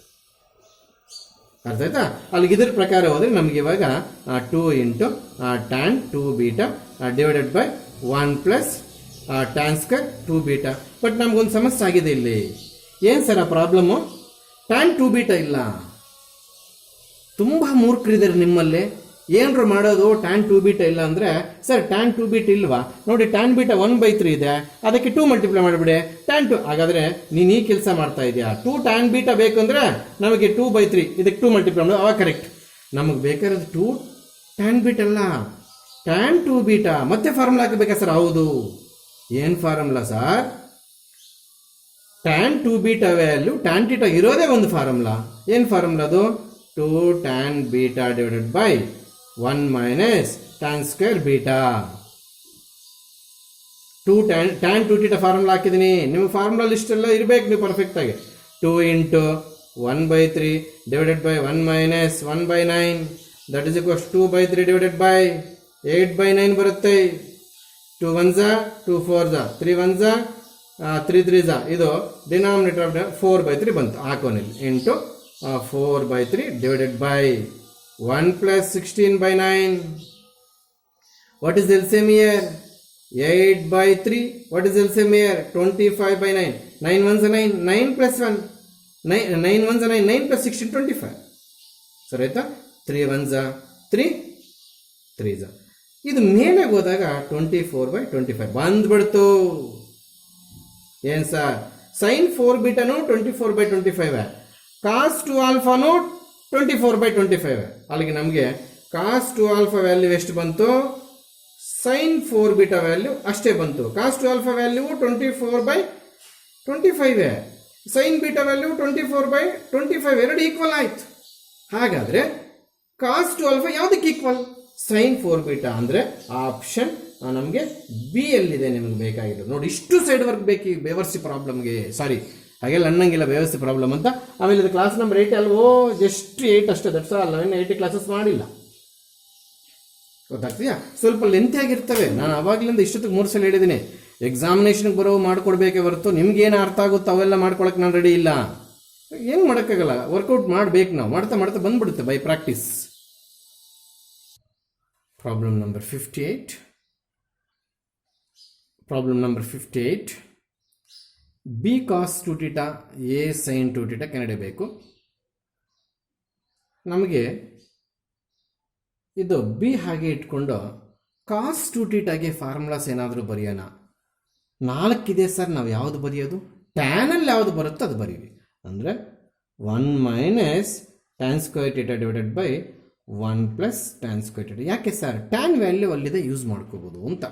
ಅರ್ಥ ಆಯ್ತಾ? ಅಲ್ಲಿಗೆ ಇದ್ರ ಪ್ರಕಾರ ಹೋದರೆ ನಮ್ಗೆ ಇವಾಗ 2 into tan 2β divided by 1 plus tan square 2β. But ನಮ್ಗೊಂದು ಸಮಸ್ಯೆ ಆಗಿದೆ ಇಲ್ಲಿ. ಏನು ಸರ್ ಆ ಪ್ರಾಬ್ಲಮ್ಮು? ಟ್ಯಾನ್ 2β ಇಲ್ಲ. ತುಂಬ ಮೂರ್ಖರಿದ್ದಾರೆ ನಿಮ್ಮಲ್ಲಿ. ಏನರು ಮಾಡೋದು ಟ್ಯಾನ್ 2β ಇಲ್ಲ ಅಂದರೆ, ಸರ್ ಟ್ಯಾನ್ 2β ಇಲ್ವಾ? ನೋಡಿ ಟ್ಯಾನ್ β 1/3 ಇದೆ, ಅದಕ್ಕೆ 2 ಮಲ್ಟಿಪ್ಲೈ ಮಾಡಿಬಿಡಿ ಟ್ಯಾನ್ 2. ಹಾಗಾದರೆ ನೀನು ಈ ಕೆಲಸ ಮಾಡ್ತಾ ಇದೆಯಾ? 2 ಟ್ಯಾನ್ β ಬೇಕಂದ್ರೆ ನಮಗೆ 2/3, ಇದಕ್ಕೆ 2 ಮಲ್ಟಿಪ್ಲೈ ಮಾಡೋದು ಅವಾಗ ಕರೆಕ್ಟ್. ನಮಗೆ ಬೇಕಾಗಿರೋದು 2 ಟ್ಯಾನ್ β ಅಲ್ಲ, ಟ್ಯಾನ್ 2β. ಮತ್ತೆ ಫಾರ್ಮುಲಾ ಹಾಕಬೇಕಾ ಸರ್? ಹೌದು. ಏನು formula sir? Tan 2β value tan θ ಇರೋದೇ ಒಂದು ಫಾರ್ಮುಲಾ. ಏನು ಫಾರ್ಮುಲಾ ಅದು? 2 tan β divided by 1 minus tan square β. 2 tan 2θ formula ಹಾಕಿದ್ದೀನಿ. ನಿಮ್ಮ ಫಾರ್ಮುಲಾ ಲಿಸ್ಟ್ ಎಲ್ಲ ಇರಬೇಕು ನೀವು ಪರ್ಫೆಕ್ಟಾಗಿ. 2 into 1/3 divided by 1 minus 1/9 that is equals 2/3 divided by 8/9 ಬರುತ್ತೆ. 2 1 2 4 3 1 3 3 ಇದು ಡಿನಾಮಿನೇಟರ್ ಆಫ್ 4/3 ಬಂತು ಹಾಕೋನಲ್ಲಿ into 4/3 divided by 1 plus 16/9. What is the LCM here? 8/3. What is the LCM here? 25/9. 9 ones are 9. 9 plus 1. 9 ones are 9. 9 plus 16, 25. So, right? 3 ones are 3. 3 are. ಇದು ಮೇಲೆ ಹೋದಾಗ 24/25 ಬಂದ್ಬಿಡ್ತು. ಏನು sir? Sign 4 ಬೀಟಾನು 24/25. ಕಾಸ್ 2 ಆಲ್ಫಾನು 24/25. ಅಲ್ಲಿಗೆ ನಮಗೆ ಕಾಸ್ 2 ಆಲ್ಫಾ ವ್ಯಾಲ್ಯೂ ಎಷ್ಟು ಬಂತು? ಸೈನ್ 4 ಬೀಟಾ ವ್ಯಾಲ್ಯೂ ಅಷ್ಟೇ ಬಂತು. Cos 2 alpha value 24/25. Sine beta value 24/25 ಎರಡು ಈಕ್ವಲ್ ಆಯ್ತು. ಹಾಗಾದ್ರೆ ಕಾಸ್ 2 ಆಲ್ಫಾ ಯಾವುದಕ್ಕೆ ಈಕ್ವಲ್? ಸೈನ್ 4 ಬೀಟಾ ಅಂದರೆ ಆಪ್ಷನ್ ನಮಗೆ ಬಿ ಎಲ್ಲಿದೆ ನಿಮಗೆ ಬೇಕಾಗಿರೋದು. ನೋಡಿ, ಇಷ್ಟು ಸೈಡ್ ವರ್ಕ್ ಬೇಕು ಈ ಬೇವರ್ಸಿ ಪ್ರಾಬ್ಲಮ್ಗೆ. ಸಾರಿ, ಹಾಗೆಲ್ಲ ಅನ್ನಂಗಿಲ್ಲ ಬೇವರ್ಸಿ ಪ್ರಾಬ್ಲಮ್ ಅಂತ. ಆಮೇಲೆ ಇದು ಕ್ಲಾಸ್ ನಂಬರ್ 8 ಅಲ್ವೋ? ಜಸ್ಟ್ 8 ಅಷ್ಟೇ, ದಟ್ಸ್ ಆಲ್. ನಾವೇನು 80 ಕ್ಲಾಸಸ್ ಮಾಡಿಲ್ಲ, ಗೊತ್ತಾಗ್ತೀಯಾ? ಸ್ವಲ್ಪ ಲೆಂತ್ ಆಗಿರ್ತವೆ. ನಾನು ಅವಾಗಲಿಂದ ಇಷ್ಟೊತ್ತಿಗೆ 3 ಸಲ ಹೇಳಿದ್ದೀನಿ, ಎಕ್ಸಾಮಿನೇಷನ್ಗೆ ಬರೋ ಮಾಡ್ಕೊಡ್ಬೇಕೇ ಹೊರತು ನಿಮ್ಗೇನು ಅರ್ಥ ಆಗುತ್ತೋ ಅವೆಲ್ಲ ಮಾಡ್ಕೊಳಕ್ಕೆ ನಾನು ರೆಡಿ ಇಲ್ಲ. ಏನು ಮಾಡೋಕ್ಕಾಗಲ್ಲ, ವರ್ಕೌಟ್ ಮಾಡಬೇಕು ನಾವು. ಮಾಡ್ತಾ ಮಾಡ್ತಾ ಬಂದ್ಬಿಡುತ್ತೆ by practice. Problem number 58. Problem number 58. B cos 2 theta A sine 2 theta ಕಂಡುಹಿಡಿಯಬೇಕು. ನಮಗೆ ಇದು ಬಿ ಹಾಗೆ ಇಟ್ಕೊಂಡು ಕಾಸ್ 2 ಥೀಟಾಗೆ ಫಾರ್ಮುಲಾಸ್ ಏನಾದರೂ ಬರೆಯೋಣ. 4 ಇದೆ ಸರ್, ನಾವು ಯಾವುದು ಬರೆಯೋದು? ಟ್ಯಾನಲ್ಲಿ ಯಾವುದು ಬರುತ್ತೋ ಅದು ಬರೀವಿ. ಅಂದರೆ 1 minus tan square theta divided by 1 plus tan square theta. ಯಾಕೆ ಸರ್? ಟ್ಯಾನ್ ವ್ಯಾಲ್ಯೂ ಅಲ್ಲಿದೆ, ಯೂಸ್ ಮಾಡ್ಕೋಬೋದು ಅಂತ.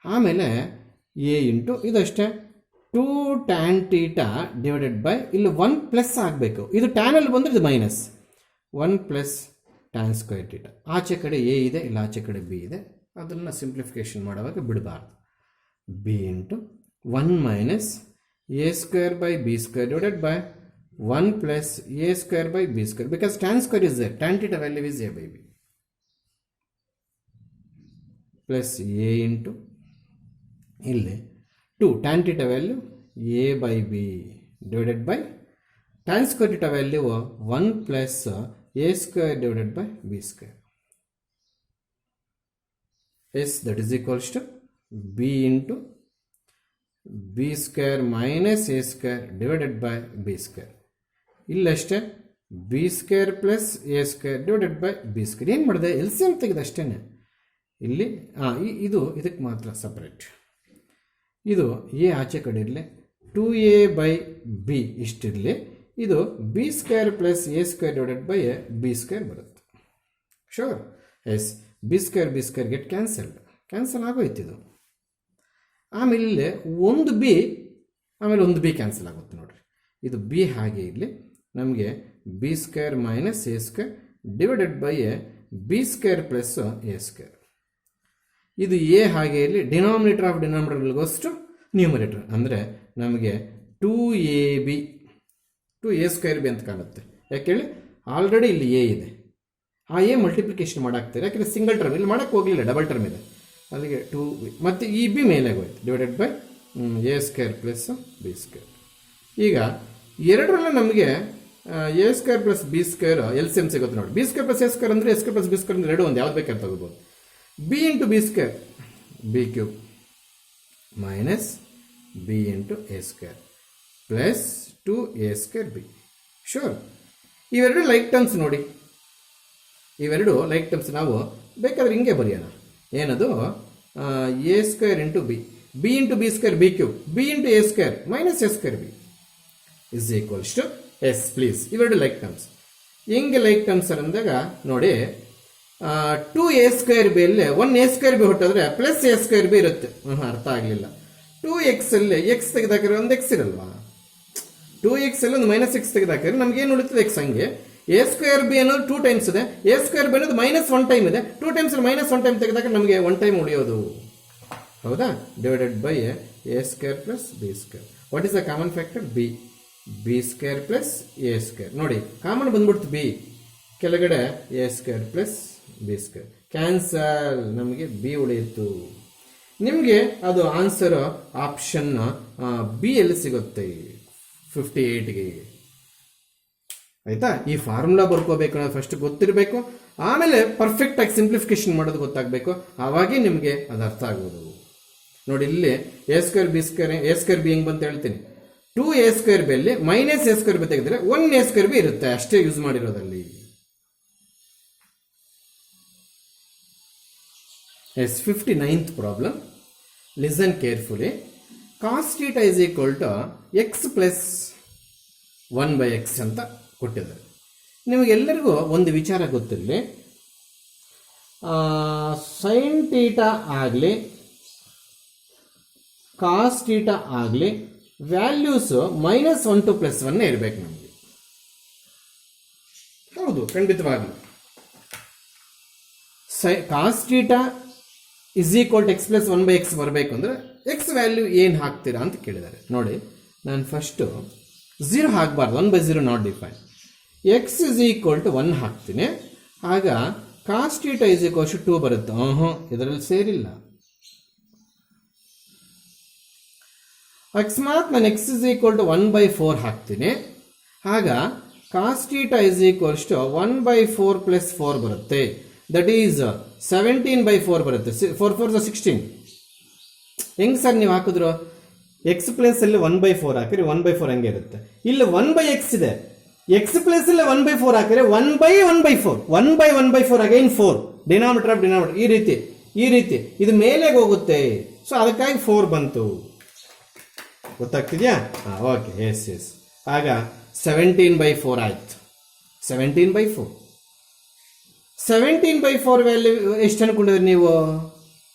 ಆಮೇಲೆ ಎ ಇಂಟು ಇದಷ್ಟೇ 2 ಟ್ಯಾನ್ ಥೀಟಾ ಡಿವೈಡೆಡ್ ಬೈ, ಇಲ್ಲಿ 1 ಪ್ಲಸ್ ಆಗಬೇಕು. ಇದು ಟ್ಯಾನಲ್ಲಿ ಬಂದರೆ ಇದು minus 1 plus tan square theta. ಆಚೆ ಕಡೆ ಎ ಇದೆ, ಇಲ್ಲ ಆಚೆ ಕಡೆ ಬಿ ಇದೆ. ಅದನ್ನು ಸಿಂಪ್ಲಿಫಿಕೇಶನ್ ಮಾಡುವಾಗ ಬಿಡಬಾರ್ದು. B into 1 minus A square by B square divided by 1 plus A square by B square, because tan square is there, tan theta value is A by B, plus A into ಇಲ್ಲಿ 2 tan theta value A by B divided by tan square theta value 1 plus A square divided by B square. Yes that is equals to B into B square minus A square divided by B square. ಇಲ್ಲಷ್ಟೇ b square plus A square divided by B square. ಏನು ಮಾಡಿದೆ? L C M ತೆಗೆದು ಅಷ್ಟೇ. ಇಲ್ಲಿ ಇದು ಇದಕ್ಕೆ ಮಾತ್ರ separate. ಇದು ಎ ಆಚೆ ಕಡೆ ಇರಲಿ, 2a ಬೈ ಬಿ ಇಷ್ಟಿರಲಿ. ಇದು b square plus A square divided by B square ಬರುತ್ತೆ. Sure? Yes. B square get cancel ಆಗೋಯ್ತಿದು. ಆಮೇಲೆ ಇಲ್ಲಿ ಒಂದು ಬಿ ಆಮೇಲೆ ಒಂದು ಬಿ ಕ್ಯಾನ್ಸಲ್ ಆಗುತ್ತೆ. ನೋಡಿರಿ, ಇದು ಬಿ ಹಾಗೆ ಇರಲಿ. ನಮಗೆ B square minus A square divided by B square plus A square. ಇದು ಎ ಹಾಗೆ ಇರಲಿ. ಡಿನಾಮಿನೇಟರ್ ಆಫ್ ಡಿನಾಮಿನೇಟರ್ಗೋಷ್ಟು ನ್ಯೂಮರೇಟರ್ ಅಂದರೆ ನಮಗೆ 2ab 2a ಸ್ಕ್ವೇರ್ ಬಿ ಅಂತ ಕಾಣುತ್ತೆ. ಯಾಕೆ ಹೇಳಿ? ಆಲ್ರೆಡಿ ಇಲ್ಲಿ ಎ ಇದೆ, ಆ ಎ ಮಲ್ಟಿಪ್ಲಿಕೇಶನ್ ಮಾಡಾಕ್ತಾರೆ. ಯಾಕೆಂದರೆ ಸಿಂಗಲ್ ಟರ್ಮ್ ಇಲ್ಲಿ ಮಾಡೋಕ್ಕೆ ಹೋಗಲಿಲ್ಲ, ಡಬಲ್ ಟರ್ಮ್ ಇದೆ. ಅಲ್ಲಿಗೆ 2b ಮತ್ತು ಈ ಬಿ ಮೇಲೆ ಹೋಯ್ತು divided by A square plus b square. ಈಗ ಎರಡರಲ್ಲೂ ನಮಗೆ a square plus b square L C M ಸಿಗುತ್ತೆ. ನೋಡಿ, b square plus A square ಅಂದರೆ a square plus b square ಅಂದರೆ ಎರಡು ಒಂದು, ಯಾವ್ದು ಬೇಕಾದ್ರೆ ತಗೋಬೋದು. B into B square b cube minus b into a square plus 2a square b. Sure? ಇವೆರಡು ಲೈಕ್ ಟರ್ಮ್ಸ್. ನೋಡಿ, ಇವೆರಡು ಲೈಕ್ ಟರ್ಮ್ಸ್. ನಾವು ಬೇಕಾದ್ರೆ ಹಿಂಗೆ ಬರೆಯೋಣ. ಏನದು? A square into b, b into B square b cube, b into a square minus A square b is equals to yes. Please, ಇವೆರಡು like terms. ಹೆಂಗೆ ಲೈಕ್ ಟರ್ಮ್ಸ್ ಅಂದಾಗ ನೋಡಿ, 2a ಸ್ಕ್ವೇರ್ ಬಿ ಅಲ್ಲಿ 1a ಸ್ಕ್ವೇರ್ ಬಿ ಹೊಟ್ಟೋದ್ರೆ plus A square b ಇರುತ್ತೆ. ಅರ್ಥ ಆಗಲಿಲ್ಲ. 2x ಅಲ್ಲಿ ಎಕ್ಸ್ ತೆಗೆದಾಕಿದ್ರೆ ಒಂದು ಎಕ್ಸ್ ಇರಲ್ವಾ? 2x ಅಲ್ಲಿ ಒಂದು ಮೈನಸ್ ಎಕ್ಸ್ ತೆಗೆದಾಕಿದ್ರೆ ನಮ್ಗೇನು ಉಳಿತದೆ? ಎಕ್ಸ್. ಹಂಗೆ ಎ ಸ್ಕ್ವೇರ್ ಬಿ ಅನ್ನೋದು 2 ಟೈಮ್ಸ್ ಇದೆ, ಎ ಸ್ಕ್ವೇರ್ ಬಿ ಅನ್ನೋದು ಮೈನಸ್ 1 ಟೈಮ್ ಇದೆ. 2 ಟೈಮ್ಸ್ ಮೈನಸ್ 1 ಟೈಮ್ ತೆಗೆದಾಗ ನಮಗೆ 1 ಟೈಮ್ ಉಳಿಯೋದು. ಹೌದಾ? Divided by A square plus b square. What is the common factor? B. B square plus A square. ನೋಡಿ, common ಬಂದ್ಬಿಡ್ತು ಬಿ. ಕೆಳಗಡೆ A square plus b square cancel, ನಮಗೆ B ಉಳಿಯಿತು. ನಿಮಗೆ ಅದು ಆನ್ಸರ್ ಆಪ್ಷನ್ ಬಿ ಎಲ್ಲಿ ಸಿಗುತ್ತೆ 58ಗೆ. ಆಯ್ತಾ? ಈ ಫಾರ್ಮುಲಾ ಬರ್ಕೋಬೇಕು ಅನ್ನೋದು ಫಸ್ಟ್ ಗೊತ್ತಿರಬೇಕು, ಆಮೇಲೆ ಪರ್ಫೆಕ್ಟ್ ಆಗಿ ಸಿಂಪ್ಲಿಫಿಕೇಶನ್ ಮಾಡೋದು ಗೊತ್ತಾಗಬೇಕು, ಆವಾಗೇ ನಿಮಗೆ ಅದು ಅರ್ಥ ಆಗೋದು. ನೋಡಿ ಇಲ್ಲಿ A square B square B ಹೆಂಗ್ ಬಂತ ಹೇಳ್ತೀನಿ. 2a² ಬೆಲ್ಲಿ -a² ಬಿ ತೆಗೆದ್ರೆ 1a² ಬಿ ಇರುತ್ತೆ, ಅಷ್ಟೇ ಯೂಸ್ ಮಾಡಿರೋದಲ್ಲಿ. Yes 59th problem, listen carefully. Cos theta is equal to X plus 1/x ಅಂತ ಕೊಟ್ಟಿದ್ದಾರೆ. ನಿಮಗೆಲ್ಲರಿಗೂ ಒಂದು ವಿಚಾರ ಗೊತ್ತಿರಲಿ, ಸೈನ್ ಥೀಟಾ ಆಗಲಿ ಕಾಸ್ ಥೀಟಾ ಆಗಲಿ ವ್ಯಾಲ್ಯೂಸ್ -1 to +1 ಇರಬೇಕು ನಮಗೆ. ಹೌದು, ಖಂಡಿತವಾಗಿ. Cos theta is equal to X plus 1/x ಬರಬೇಕು ಅಂದರೆ ಎಕ್ಸ್ ವ್ಯಾಲ್ಯೂ ಏನು ಹಾಕ್ತೀರಾ ಅಂತ ಕೇಳಿದ್ದಾರೆ. ನೋಡಿ, ನಾನು ಫಸ್ಟು 0 ಹಾಕಬಾರ್ದು, 1/0 not define. X is equal to 1 ಹಾಕ್ತೀನಿ, ಆಗ cos theta is equal to 2 ಬರುತ್ತೆ. ಇದರಲ್ಲಿ ಸೇರಿಲ್ಲ. ಅಕಸ್ಮಾತ್ ನಾನು ಎಕ್ಸ್ ಇಸ್ ಈಕ್ವಲ್ ಟು 1/4 ಹಾಕ್ತೀನಿ, ಆಗ cos theta is equals to 1/4 + 4 ಬರುತ್ತೆ. ದಟ್ ಈಸ್ 17/4 ಬರುತ್ತೆ. 4 4 16. ಹೆಂಗೆ ಸರ್ ನೀವು ಹಾಕಿದ್ರು? ಎಕ್ಸ್ ಪ್ಲೇಸ್ ಅಲ್ಲಿ 1/4 ಹಾಕಿರಿ, 1/4 ಹಂಗೆ ಇರುತ್ತೆ. ಇಲ್ಲಿ 1/x ಇದೆ, ಎಕ್ಸ್ ಪ್ಲೇಸ್ ಅಲ್ಲಿ 1/4 ಹಾಕಿರಿ, 1/1/4 1/1/4 ಅಗೈನ್ 4 ಡಿನಾಮಿನೇಟರ್ ಆಫ್ ಡಿನಾಮಿನೇಟರ್, ಈ ರೀತಿ ಇದು ಮೇಲೆ ಹೋಗುತ್ತೆ. ಸೊ ಅದಕ್ಕಾಗಿ 4 ಬಂತು. ಗೊತ್ತಾಗ್ತಿದ್ಯಾ? Okay, yes. ಆಗ 17/4 ಆಯ್ತು. 17/4 ವ್ಯಾಲ್ಯೂ ಎಷ್ಟು ಅನ್ಕೊಂಡಿದ್ರಿ ನೀವು?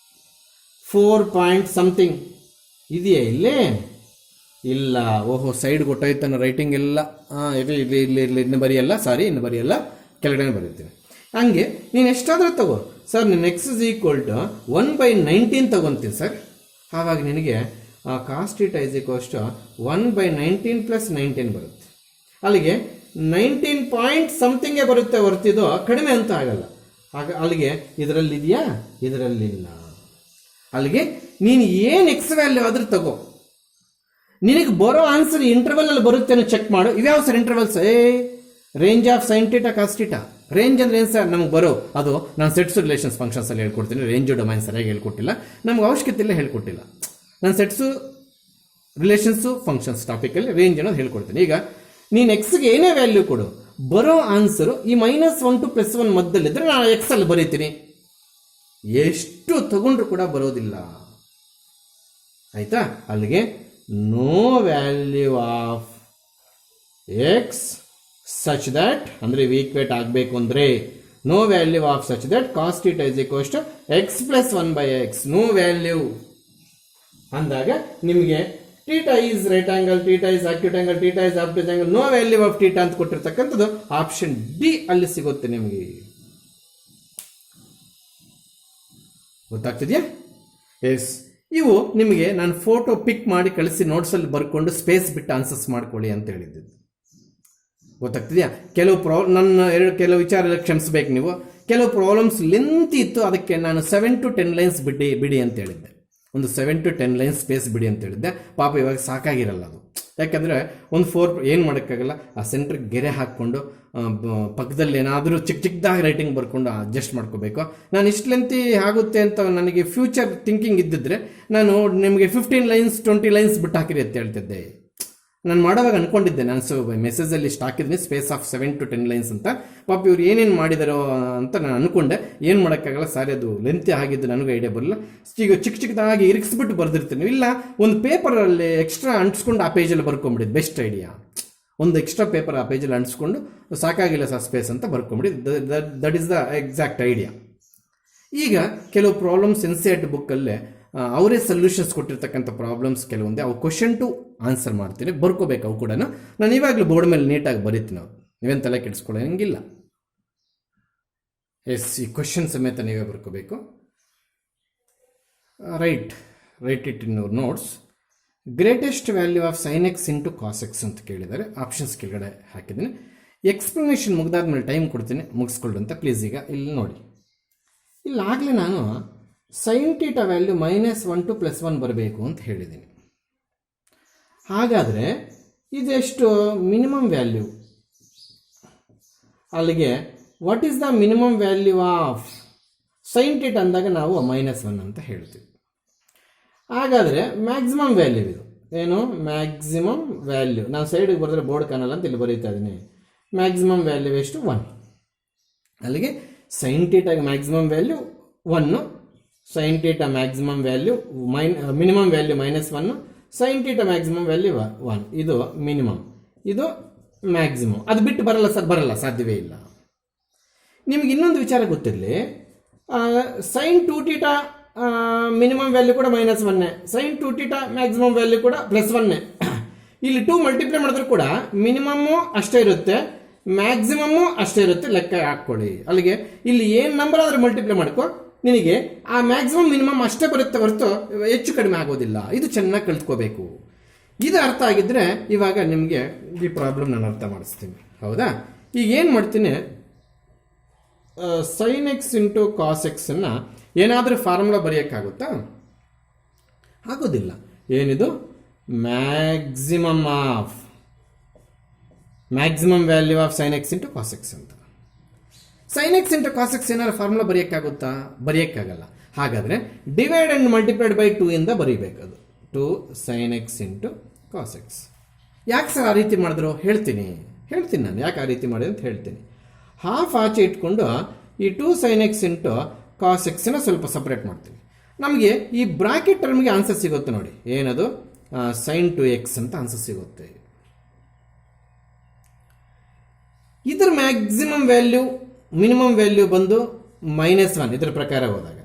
4 ಪಾಯಿಂಟ್ ಸಮಥಿಂಗ್ ಇದೆಯಾ ಇಲ್ಲೇ? ಇಲ್ಲ. ಓಹೋ, ಸೈಡ್ ಗೊತ್ತಾಯ್ತಾನ ರೈಟಿಂಗ್ ಎಲ್ಲ. ಇಲ್ಲಿ ಇನ್ನು ಬರೆಯಲ್ಲ, ಇನ್ನು ಬರೆಯಲ್ಲ, ಕೆಳಗಡೆ ಬರೀತೀನಿ. ಹಂಗೆ ನೀನು ಎಷ್ಟಾದರೂ ತಗೋ ಸರ್. ನೀನು ಎಕ್ಸ್ ಇಸ್ ಈಕ್ವಲ್ ಟು 1/19 ತಗೊಂತೀನಿ ಸರ್. ಆವಾಗ ನಿನಗೆ cos theta is equals to 1/19 + 19 ಬರುತ್ತೆ. ಅಲ್ಲಿಗೆ 19 ಪಾಯಿಂಟ್ ಸಮಥಿಂಗೇ ಬರುತ್ತೆ ಹೊರ್ತಿದ್ದು, ಕಡಿಮೆ ಅಂತ ಆಗಲ್ಲ. ಆಗ ಅಲ್ಲಿಗೆ ಇದರಲ್ಲಿ ಇದೆಯಾ? ಇದರಲ್ಲಿಲ್ಲ. ಅಲ್ಲಿಗೆ ನೀನು ಏನು ಎಕ್ಸ್ ವ್ಯಾಲ್ಯೂ ಆದ್ರೂ ತಗೋ, ನಿನಗೆ ಬರೋ ಆನ್ಸರ್ ಇಂಟರ್ವಲ್ ಅಲ್ಲಿ ಬರುತ್ತೆ ಅನ್ನೋ ಚೆಕ್ ಮಾಡು. ಇವ್ಯಾವ sir intervals? Range of sine theta cos theta. Range ಅಂದ್ರೆ ಏನು ಸರ್? ನಮ್ಗೆ ಬರೋ ಅದು ನಾನು ಸೆಟ್ಸ್ ರಿಲೇಷನ್ಸ್ ಫಂಕ್ಷನ್ಸ್ ಅಲ್ಲಿ ಹೇಳ್ಕೊಡ್ತೀನಿ. ರೇಂಜ್ ಡೊಮೈನ್ ಸರಿಯಾಗಿ ಹೇಳ್ಕೊಟ್ಟಿಲ್ಲ, ನಮ್ಗೆ ಅವಶ್ಯಕತೆ ಇಲ್ಲ, ಹೇಳ್ಕೊಟ್ಟಿಲ್ಲ. ನಾನು ಸೆಟ್ಸು ರಿಲೇಷನ್ಸು ಫಂಕ್ಷನ್ಸ್ ಟಾಪಿಕಲ್ಲಿ ರೇಂಜ್ ಅನ್ನೋದು ಹೇಳ್ಕೊಡ್ತೀನಿ. ಈಗ ನೀನು ಎಕ್ಸ್ಗೆ ಏನೇ ವ್ಯಾಲ್ಯೂ ಕೊಡು, ಬರೋ ಆನ್ಸರು ಈ -1 to +1 ಮಧ್ಯದಲ್ಲಿದ್ದರೆ ನಾನು ಎಕ್ಸ್ ಅಲ್ಲಿ ಬರೀತೀನಿ. ಎಷ್ಟು ತಗೊಂಡ್ರು ಕೂಡ ಬರೋದಿಲ್ಲ. ಆಯ್ತಾ? ಅಲ್ಲಿಗೆ no value of x such that, ಅಂದರೆ ಈಕ್ವೇಟ್ ಆಗಬೇಕು ಅಂದರೆ no value of such that cos theta is equals to X plus 1/x. No value ಅಂದಾಗ ನಿಮಗೆ theta is right angle, theta is acute angle, theta is obtuse angle, no value of theta ಅಂತ ಕೊಟ್ಟಿರ್ತಕ್ಕಂಥದ್ದು option D ಅಲ್ಲಿ ಸಿಗುತ್ತೆ ನಿಮಗೆ. ಗೊತ್ತಾಗ್ತಿದೆಯಾ? ಎಸ್. ಇವು ನಿಮಗೆ ನಾನು ಫೋಟೋ ಪಿಕ್ ಮಾಡಿ ಕಳಿಸಿ ನೋಟ್ಸಲ್ಲಿ ಬರ್ಕೊಂಡು ಸ್ಪೇಸ್ ಬಿಟ್ಟು ಆನ್ಸರ್ಸ್ ಮಾಡ್ಕೊಳ್ಳಿ ಅಂತ ಹೇಳಿದ್ದು. ಗೊತ್ತಾಗ್ತಿದೆಯಾ? ಕೆಲವು ವಿಚಾರ ಎಲ್ಲ ಕ್ಷಮಿಸ್ಬೇಕು ನೀವು. ಕೆಲವು ಪ್ರಾಬ್ಲಮ್ಸ್ ಲೆಂತ್ ಇತ್ತು, ಅದಕ್ಕೆ ನಾನು 7 to 10 ಲೈನ್ಸ್ ಬಿಡಿ ಅಂತ ಹೇಳಿದ್ದೆ. ಒಂದು 7 to 10 ಲೈನ್ಸ್ ಸ್ಪೇಸ್ ಬಿಡಿ ಅಂತ ಹೇಳಿದ್ದೆ. ಪಾಪ ಇವಾಗ ಸಾಕಾಗಿರಲ್ಲ ಅದು. ಯಾಕಂದರೆ ಒಂದು 4 ಏನು ಮಾಡೋಕ್ಕಾಗಲ್ಲ, ಆ ಸೆಂಟ್ರಿಗೆ ಗೆರೆ ಹಾಕ್ಕೊಂಡು ಪಕ್ಕದಲ್ಲಿ ಏನಾದರೂ ಚಿಕ್ಕದಾಗಿ ರೈಟಿಂಗ್ ಬರ್ಕೊಂಡು ಅಡ್ಜಸ್ಟ್ ಮಾಡ್ಕೋಬೇಕು. ನಾನು ಇಷ್ಟು ಲೆಂತಿ ಆಗುತ್ತೆ ಅಂತ ನನಗೆ ಫ್ಯೂಚರ್ ಥಿಂಕಿಂಗ್ ಇದ್ದಿದ್ರೆ ನಾನು ನಿಮಗೆ 15 ಲೈನ್ಸ್ 20 ಲೈನ್ಸ್ ಬಿಟ್ಟು ಹಾಕಿರಿ ಅಂತ ಹೇಳ್ತಿದ್ದೆ. ನಾನು ಮಾಡೋವಾಗ ಅನ್ಕೊಂಡಿದ್ದೆ, ನಾನು ಮೆಸೇಜಲ್ಲಿ ಇಷ್ಟು ಹಾಕಿದ್ದೀನಿ ಸ್ಪೇಸ್ ಆಫ್ 7 to 10 ಲೈನ್ಸ್ ಅಂತ. ಪಾಪ ಇವ್ರು ಏನೇನು ಮಾಡಿದಾರೋ ಅಂತ ನಾನು ಅನ್ಕೊಂಡೆ. ಏನು ಮಾಡೋಕ್ಕಾಗಲ್ಲ, ಸಾರಿ ಅದು ಲೆಂತಿ ಆಗಿದ್ದು ನನಗೂ ಐಡಿಯಾ ಬರಲ್ಲ. ಈಗ ಚಿಕ್ಕದಾಗಿ ಇರಿಕ್ಸ್ಬಿಟ್ಟು ಬರ್ದಿರ್ತೀನಿ. ಇಲ್ಲ ಒಂದು ಪೇಪರಲ್ಲಿ ಎಕ್ಸ್ಟ್ರಾ ಅಂಟಿಸ್ಕೊಂಡು ಆ ಪೇಜಲ್ಲಿ ಬರ್ಕೊಂಬಿಡಿದ್ದು ಬೆಸ್ಟ್ ಐಡಿಯಾ. ಒಂದು ಎಕ್ಸ್ಟ್ರಾ ಪೇಪರ್ ಆ ಪೇಜಲ್ಲಿ ಅಂಟಿಸ್ಕೊಂಡು ಸಾಕಾಗಿಲ್ಲ ಸರ್ ಸ್ಪೇಸ್ ಅಂತ ಬರ್ಕೊಂಬಿಡಿ. That is the exact idea. ಈಗ ಕೆಲವು ಪ್ರಾಬ್ಲಮ್ಸ್ NCERT ಬುಕ್ಕಲ್ಲೇ ಅವರೇ ಸೊಲ್ಯೂಷನ್ಸ್ ಕೊಟ್ಟಿರ್ತಕ್ಕಂಥ ಪ್ರಾಬ್ಲಮ್ಸ್ ಕೆಲವೊಂದೇ, ಅವು ಕ್ವಶನ್ ಟು ಆನ್ಸರ್ ಮಾಡ್ತೀನಿ, ಬರ್ಕೋಬೇಕು. ಅವು ಕೂಡ ನಾನು ಇವಾಗಲೂ ಬೋರ್ಡ್ ಮೇಲೆ ನೀಟಾಗಿ ಬರೀತೀನಿ. ಅವ್ರು ನೀವೇನು ತಲೆ ಕೆಡಿಸ್ಕೊಳ್ಳೋಂಗಿಲ್ಲ. ಎಸ್, ಈ ಕ್ವಶನ್ ಸಮೇತ ನೀವೇ ಬರ್ಕೋಬೇಕು. Write it in your notes. Greatest value of sin x into cos x ಅಂತ ಕೇಳಿದ್ದಾರೆ. ಆಪ್ಷನ್ಸ್ ಕೆಳಗಡೆ ಹಾಕಿದ್ದೀನಿ. ಎಕ್ಸ್ಪ್ಲನೇಷನ್ ಮುಗ್ದಾದ್ಮೇಲೆ ಟೈಮ್ ಕೊಡ್ತೀನಿ, ಮುಗಿಸ್ಕೊಳ್ಳಿ ಅಂತ ಪ್ಲೀಸ್. ಈಗ ಇಲ್ಲಿ ನೋಡಿ, ಇಲ್ಲಾಗಲೇ ನಾನು ಸೈನ್ ಥೀಟಾ ವ್ಯಾಲ್ಯೂ -1 to +1 ಬರಬೇಕು ಅಂತ ಹೇಳಿದ್ದೀನಿ. ಹಾಗಾದರೆ ಇದೆಷ್ಟು ಮಿನಿಮಮ್ ವ್ಯಾಲ್ಯೂ? ಅಲ್ಲಿಗೆ what is the minimum value of sine theta ಅಂದಾಗ ನಾವು -1 ಅಂತ ಹೇಳ್ತೀವಿ. ಹಾಗಾದರೆ ಮ್ಯಾಕ್ಸಿಮಮ್ ವ್ಯಾಲ್ಯೂ ಇದು ಏನು? ಮ್ಯಾಕ್ಸಿಮಮ್ ವ್ಯಾಲ್ಯೂ ನಾನು ಸೈಡಿಗೆ ಬರೆದ್ರೆ ಬೋರ್ಡ್ ಕಾಣಲ್ಲ ಅಂತ ಇಲ್ಲಿ ಬರೀತಾ ಇದ್ದೀನಿ. ಮ್ಯಾಕ್ಸಿಮಮ್ ವ್ಯಾಲ್ಯೂ ಎಷ್ಟು? 1. ಅಲ್ಲಿಗೆ ಸೈನ್ ಥೀಟಾಗೆ maximum value 1, sine theta maximum value minimum value -1, sine theta maximum value 1. ಇದು ಮಿನಿಮಮ್, ಇದು ಮ್ಯಾಕ್ಸಿಮಮ್. ಅದು ಬಿಟ್ಟು ಬರಲ್ಲ, ಸಾಧ್ಯವೇ ಇಲ್ಲ. ನಿಮ್ಗೆ ಇನ್ನೊಂದು ವಿಚಾರ ಗೊತ್ತಿರಲಿ, ಸೈನ್ 2θ ಮಿನಿಮಮ್ ವ್ಯಾಲ್ಯೂ ಕೂಡ -1, ಸೈನ್ 2θ ಮ್ಯಾಕ್ಸಿಮಮ್ ವ್ಯಾಲ್ಯೂ ಕೂಡ +1. ಇಲ್ಲಿ 2 ಮಲ್ಟಿಪ್ಲೈ ಮಾಡಿದ್ರು ಕೂಡ ಮಿನಿಮಮ್ಮು ಅಷ್ಟೇ ಇರುತ್ತೆ, ಮ್ಯಾಕ್ಸಿಮಮ್ಮು ಅಷ್ಟೇ ಇರುತ್ತೆ. ಲೆಕ್ಕ ಹಾಕ್ಕೊಳ್ಳಿ. ಅಲ್ಲಿಗೆ ಇಲ್ಲಿ ಏನು ನಂಬರ್ ಆದರೆ ಮಲ್ಟಿಪ್ಲೈ ಮಾಡ್ಕೊ, ನಿನಗೆ ಆ ಮ್ಯಾಕ್ಸಿಮಮ್ ಮಿನಿಮಮ್ ಅಷ್ಟೇ ಬರುತ್ತೆ ಹೊರತು ಹೆಚ್ಚು ಕಡಿಮೆ ಆಗೋದಿಲ್ಲ. ಇದು ಚೆನ್ನಾಗಿ ಕಲ್ತ್ಕೋಬೇಕು. ಇದು ಅರ್ಥ ಆಗಿದ್ರೆ ಇವಾಗ ನಿಮಗೆ ಈ ಪ್ರಾಬ್ಲಮ್ ನಾನು ಅರ್ಥ ಮಾಡಿಸ್ತೀನಿ. ಹೌದಾ? ಈಗ ಏನು ಮಾಡ್ತೀನಿ, sin x ಇಂಟು ಕಾಸ್ ಎಕ್ಸನ್ನು ಏನಾದರೂ ಫಾರ್ಮುಲಾ ಬರೆಯೋಕ್ಕಾಗುತ್ತಾ? ಆಗೋದಿಲ್ಲ. ಏನಿದು? Maximum value of sin x into cos X ಅಂತ. sin x into cos X ಏನಾದ್ರು ಫಾರ್ಮುಲಾ ಬರೆಯೋಕ್ಕಾಗುತ್ತಾ? ಬರೆಯೋಕ್ಕಾಗಲ್ಲ. ಹಾಗಾದರೆ ಡಿವೈಡ್ ಆ್ಯಂಡ್ ಮಲ್ಟಿಪ್ಲೈಡ್ ಬೈ 2 ಇಂದ ಬರೀಬೇಕದು. 2 sin x into cos X. ಯಾಕೆ ಸರ್ ಆ ರೀತಿ ಮಾಡಿದ್ರು ಹೇಳ್ತೀನಿ ನಾನು ಯಾಕೆ ಆ ರೀತಿ ಮಾಡಿದೆ ಅಂತ ಹೇಳ್ತೀನಿ. ಹಾಫ್ ಆಚೆ ಇಟ್ಕೊಂಡು ಈ 2 sin x ಇಂಟು ಕಾಸ್ ಎಕ್ಸನ್ನ ಸ್ವಲ್ಪ ಸಪ್ರೇಟ್ ಮಾಡ್ತೀವಿ. ನಮಗೆ ಈ ಬ್ರಾಕೆಟ್ ಟರ್ಮ್ಗೆ ಆನ್ಸರ್ ಸಿಗುತ್ತೆ ನೋಡಿ. ಏನದು? sin 2x ಅಂತ ಆನ್ಸರ್ ಸಿಗುತ್ತೆ. ಇದರ ಮ್ಯಾಕ್ಸಿಮಮ್ ವ್ಯಾಲ್ಯೂ ಮಿನಿಮಮ್ ವ್ಯಾಲ್ಯೂ ಬಂದು -1 ಇದರ ಪ್ರಕಾರ ಹೋದಾಗ.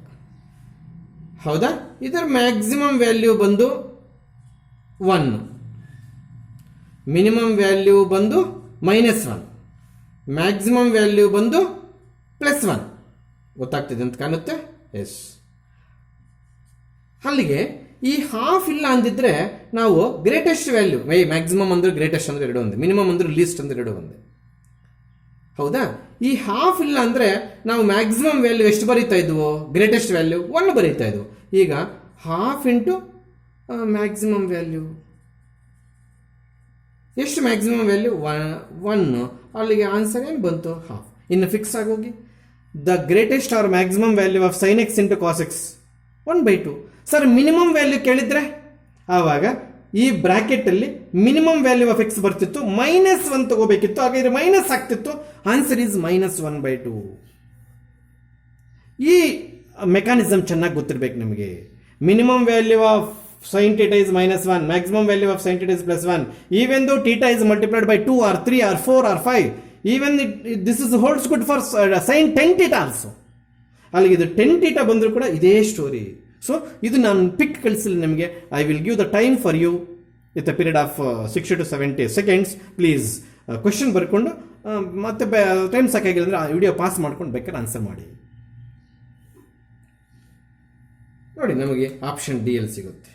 ಹೌದಾ? ಇದರ ಮ್ಯಾಕ್ಸಿಮಮ್ ವ್ಯಾಲ್ಯೂ ಬಂದು 1, ಮಿನಿಮಮ್ ವ್ಯಾಲ್ಯೂ ಬಂದು -1, ಮ್ಯಾಕ್ಸಿಮಮ್ ವ್ಯಾಲ್ಯೂ ಬಂದು +1. ಗೊತ್ತಾಗ್ತಿದೆ ಅಂತ ಕಾಣುತ್ತೆ? ಎಸ್. ಅಲ್ಲಿಗೆ ಈ ಹಾಫ್ ಇಲ್ಲ ಅಂದಿದ್ರೆ ನಾವು ಗ್ರೇಟೆಸ್ಟ್ ವ್ಯಾಲ್ಯೂ, ಮ್ಯಾಕ್ಸಿಮಮ್ ಅಂದ್ರೆ ಗ್ರೇಟೆಸ್ಟ್ ಅಂದ್ರೆ 2 ಒಂದೇ, ಮಿನಿಮಮ್ ಅಂದ್ರೆ ಲೀಸ್ಟ್ ಅಂದ್ರೆ 2 ಒಂದೇ. ಹೌದಾ? ಈ ಹಾಫ್ ಇಲ್ಲ ಅಂದರೆ ನಾವು ಮ್ಯಾಕ್ಸಿಮಮ್ ವ್ಯಾಲ್ಯೂ ಎಷ್ಟು ಬರೀತಾ ಇದ್ವು? ಗ್ರೇಟೆಸ್ಟ್ ವ್ಯಾಲ್ಯೂ 1 ಬರೀತಾ ಇದ್ವು. ಈಗ ಹಾಫ್ ಇಂಟು ಮ್ಯಾಕ್ಸಿಮಮ್ ವ್ಯಾಲ್ಯೂ ಎಷ್ಟು? Maximum value 1. ಅಲ್ಲಿಗೆ ಆನ್ಸರ್ ಏನು ಬಂತು? ಹಾಫ್. ಇನ್ನು ಫಿಕ್ಸ್ ಆಗೋಗಿ the greatest or maximum value of sin x into cos x 1/2. Sir minimum value ಕೇಳಿದ್ರೆ ಆವಾಗ ಈ ಬ್ರಾಕೆಟಲ್ಲಿ ಮಿನಿಮಮ್ ವ್ಯಾಲ್ಯೂ ಆಫ್ ಎಕ್ಸ್ ಬರ್ತಿತ್ತು, -1 ತಗೋಬೇಕಿತ್ತು. ಹಾಗಾದ್ರೆ ಮೈನಸ್ ಆಗ್ತಿತ್ತು. Answer is -1/2. ಈ ಮೆಕ್ಯಾನಿಸಮ್ ಚೆನ್ನಾಗಿ ಗೊತ್ತಿರಬೇಕು ನಿಮಗೆ. Minimum value of sin theta is -1, maximum value of sin theta is +1. Even though theta is multiplied by 2 or 3 or 4 or 5, even this is holds good for sin 10 theta also. ಅಲ್ಲಿಗೆ ಇದು 10 theta ಬಂದರೂ ಕೂಡ ಇದೇ story. So ಇದು ನಾನು pic ಕಳಿಸಲಿ ನಿಮಗೆ. I will give the time for you with a period of 60 to 70 seconds. Please question ಬರ್ಕೊಂಡು ಮತ್ತೆ ಟೈಮ್ ಸಾಕಾಗಿಲ್ಲ ಅಂದರೆ ಆ ವಿಡಿಯೋ ಪಾಸ್ ಮಾಡ್ಕೊಂಡು ಬೇಕಾದ್ರೆ ಆನ್ಸರ್ ಮಾಡಿ. ನೋಡಿ, ನಮಗೆ ಆಪ್ಷನ್ ಡಿ ಎಲ್ ಸಿಗುತ್ತೆ.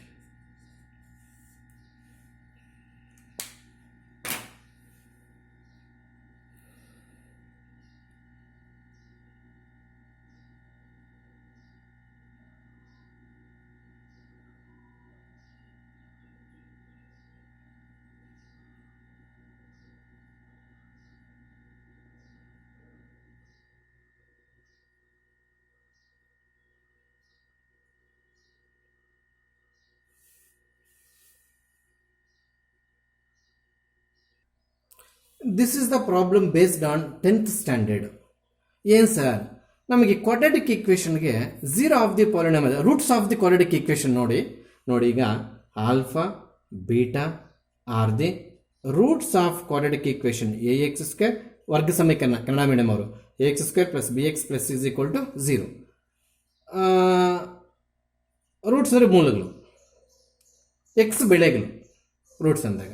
This is the problem based on 10th standard. ಏನು ಸರ್, ನಮಗೆ ಕ್ವಾಡ್ರಾಟಿಕ್ ಈಕ್ವೇಷನ್ಗೆ 0 of the polynomial roots of the quadratic equation ನೋಡಿ. ಈಗ alpha beta are the roots of quadratic equation. ax² ವರ್ಗ ಸಮೀಕರಣ, ಕನ್ನಡ ಮೀಡಿಯಂ ಅವರು. ax² + bx + c = 0. Roots ಅಂದರೆ ಮೂಲಗಳು, ಎಕ್ಸ್ ಬೆಳೆಗಳು ರೂಟ್ಸ್ ಅಂದಾಗ.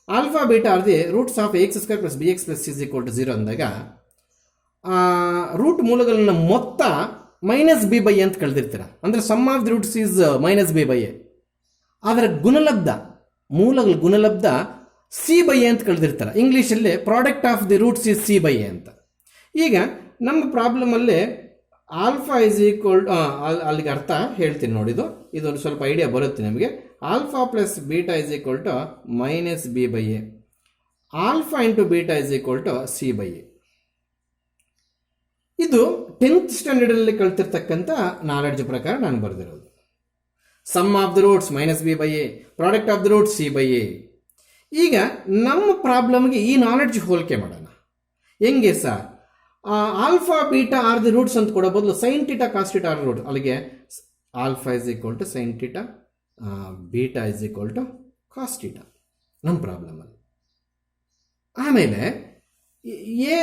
Alpha beta are the roots of ax² + bx + c = 0 ಅಂದಾಗ ರೂಟ್ ಮೂಲಗಳನ್ನ ಮೊತ್ತ -b/a ಅಂತ ಕಳೆದಿರ್ತೀರ. ಅಂದರೆ sum of the roots is -b/a. ಅದರ ಗುಣಲಬ್ಧ, ಮೂಲಗಳ ಗುಣಲಬ್ಧ c/a ಅಂತ ಕಳೆದಿರ್ತಾರೆ. ಇಂಗ್ಲೀಷಲ್ಲಿ product of the roots is c/a ಅಂತ. ಈಗ ನಮ್ಮ ಪ್ರಾಬ್ಲಮಲ್ಲಿ ಆಲ್ಫಾ ಇಸ್ ಈಕ್ವಲ್ ಅಲ್ಲಿಗೆ ಅರ್ಥ ಹೇಳ್ತೀನಿ ನೋಡಿದು ಇದೊಂದು ಸ್ವಲ್ಪ ಐಡಿಯಾ ಬರುತ್ತೆ ನಿಮಗೆ. Alpha plus beta is equal to minus b by a, alpha into beta is equal to C by a. ಇದು 10th ಸ್ಟ್ಯಾಂಡರ್ಡಲ್ಲಿ ಕಲ್ತಿರ್ತಕ್ಕಂಥ ನಾಲೆಡ್ಜ್ ಪ್ರಕಾರ ನಾನು ಬರೆದಿರೋದು. Sum of the roots minus b by a, product of the roots c by a. ಈಗ ನಮ್ಮ ಪ್ರಾಬ್ಲಮ್ಗೆ ಈ ನಾಲೆಡ್ಜ್ ಹೋಲಿಕೆ ಮಾಡೋಣ. ಹೆಂಗೆ sir? Alpha beta are the roots ಅಂತ ಕೊಡೋ ಬದಲು sine theta cos theta are root. ಅಲ್ಲಿಗೆ alpha is equal to sine theta, beta is equal to cos theta ನಮ್ಮ ಪ್ರಾಬ್ಲಮಲ್ಲಿ. ಆಮೇಲೆ ಎ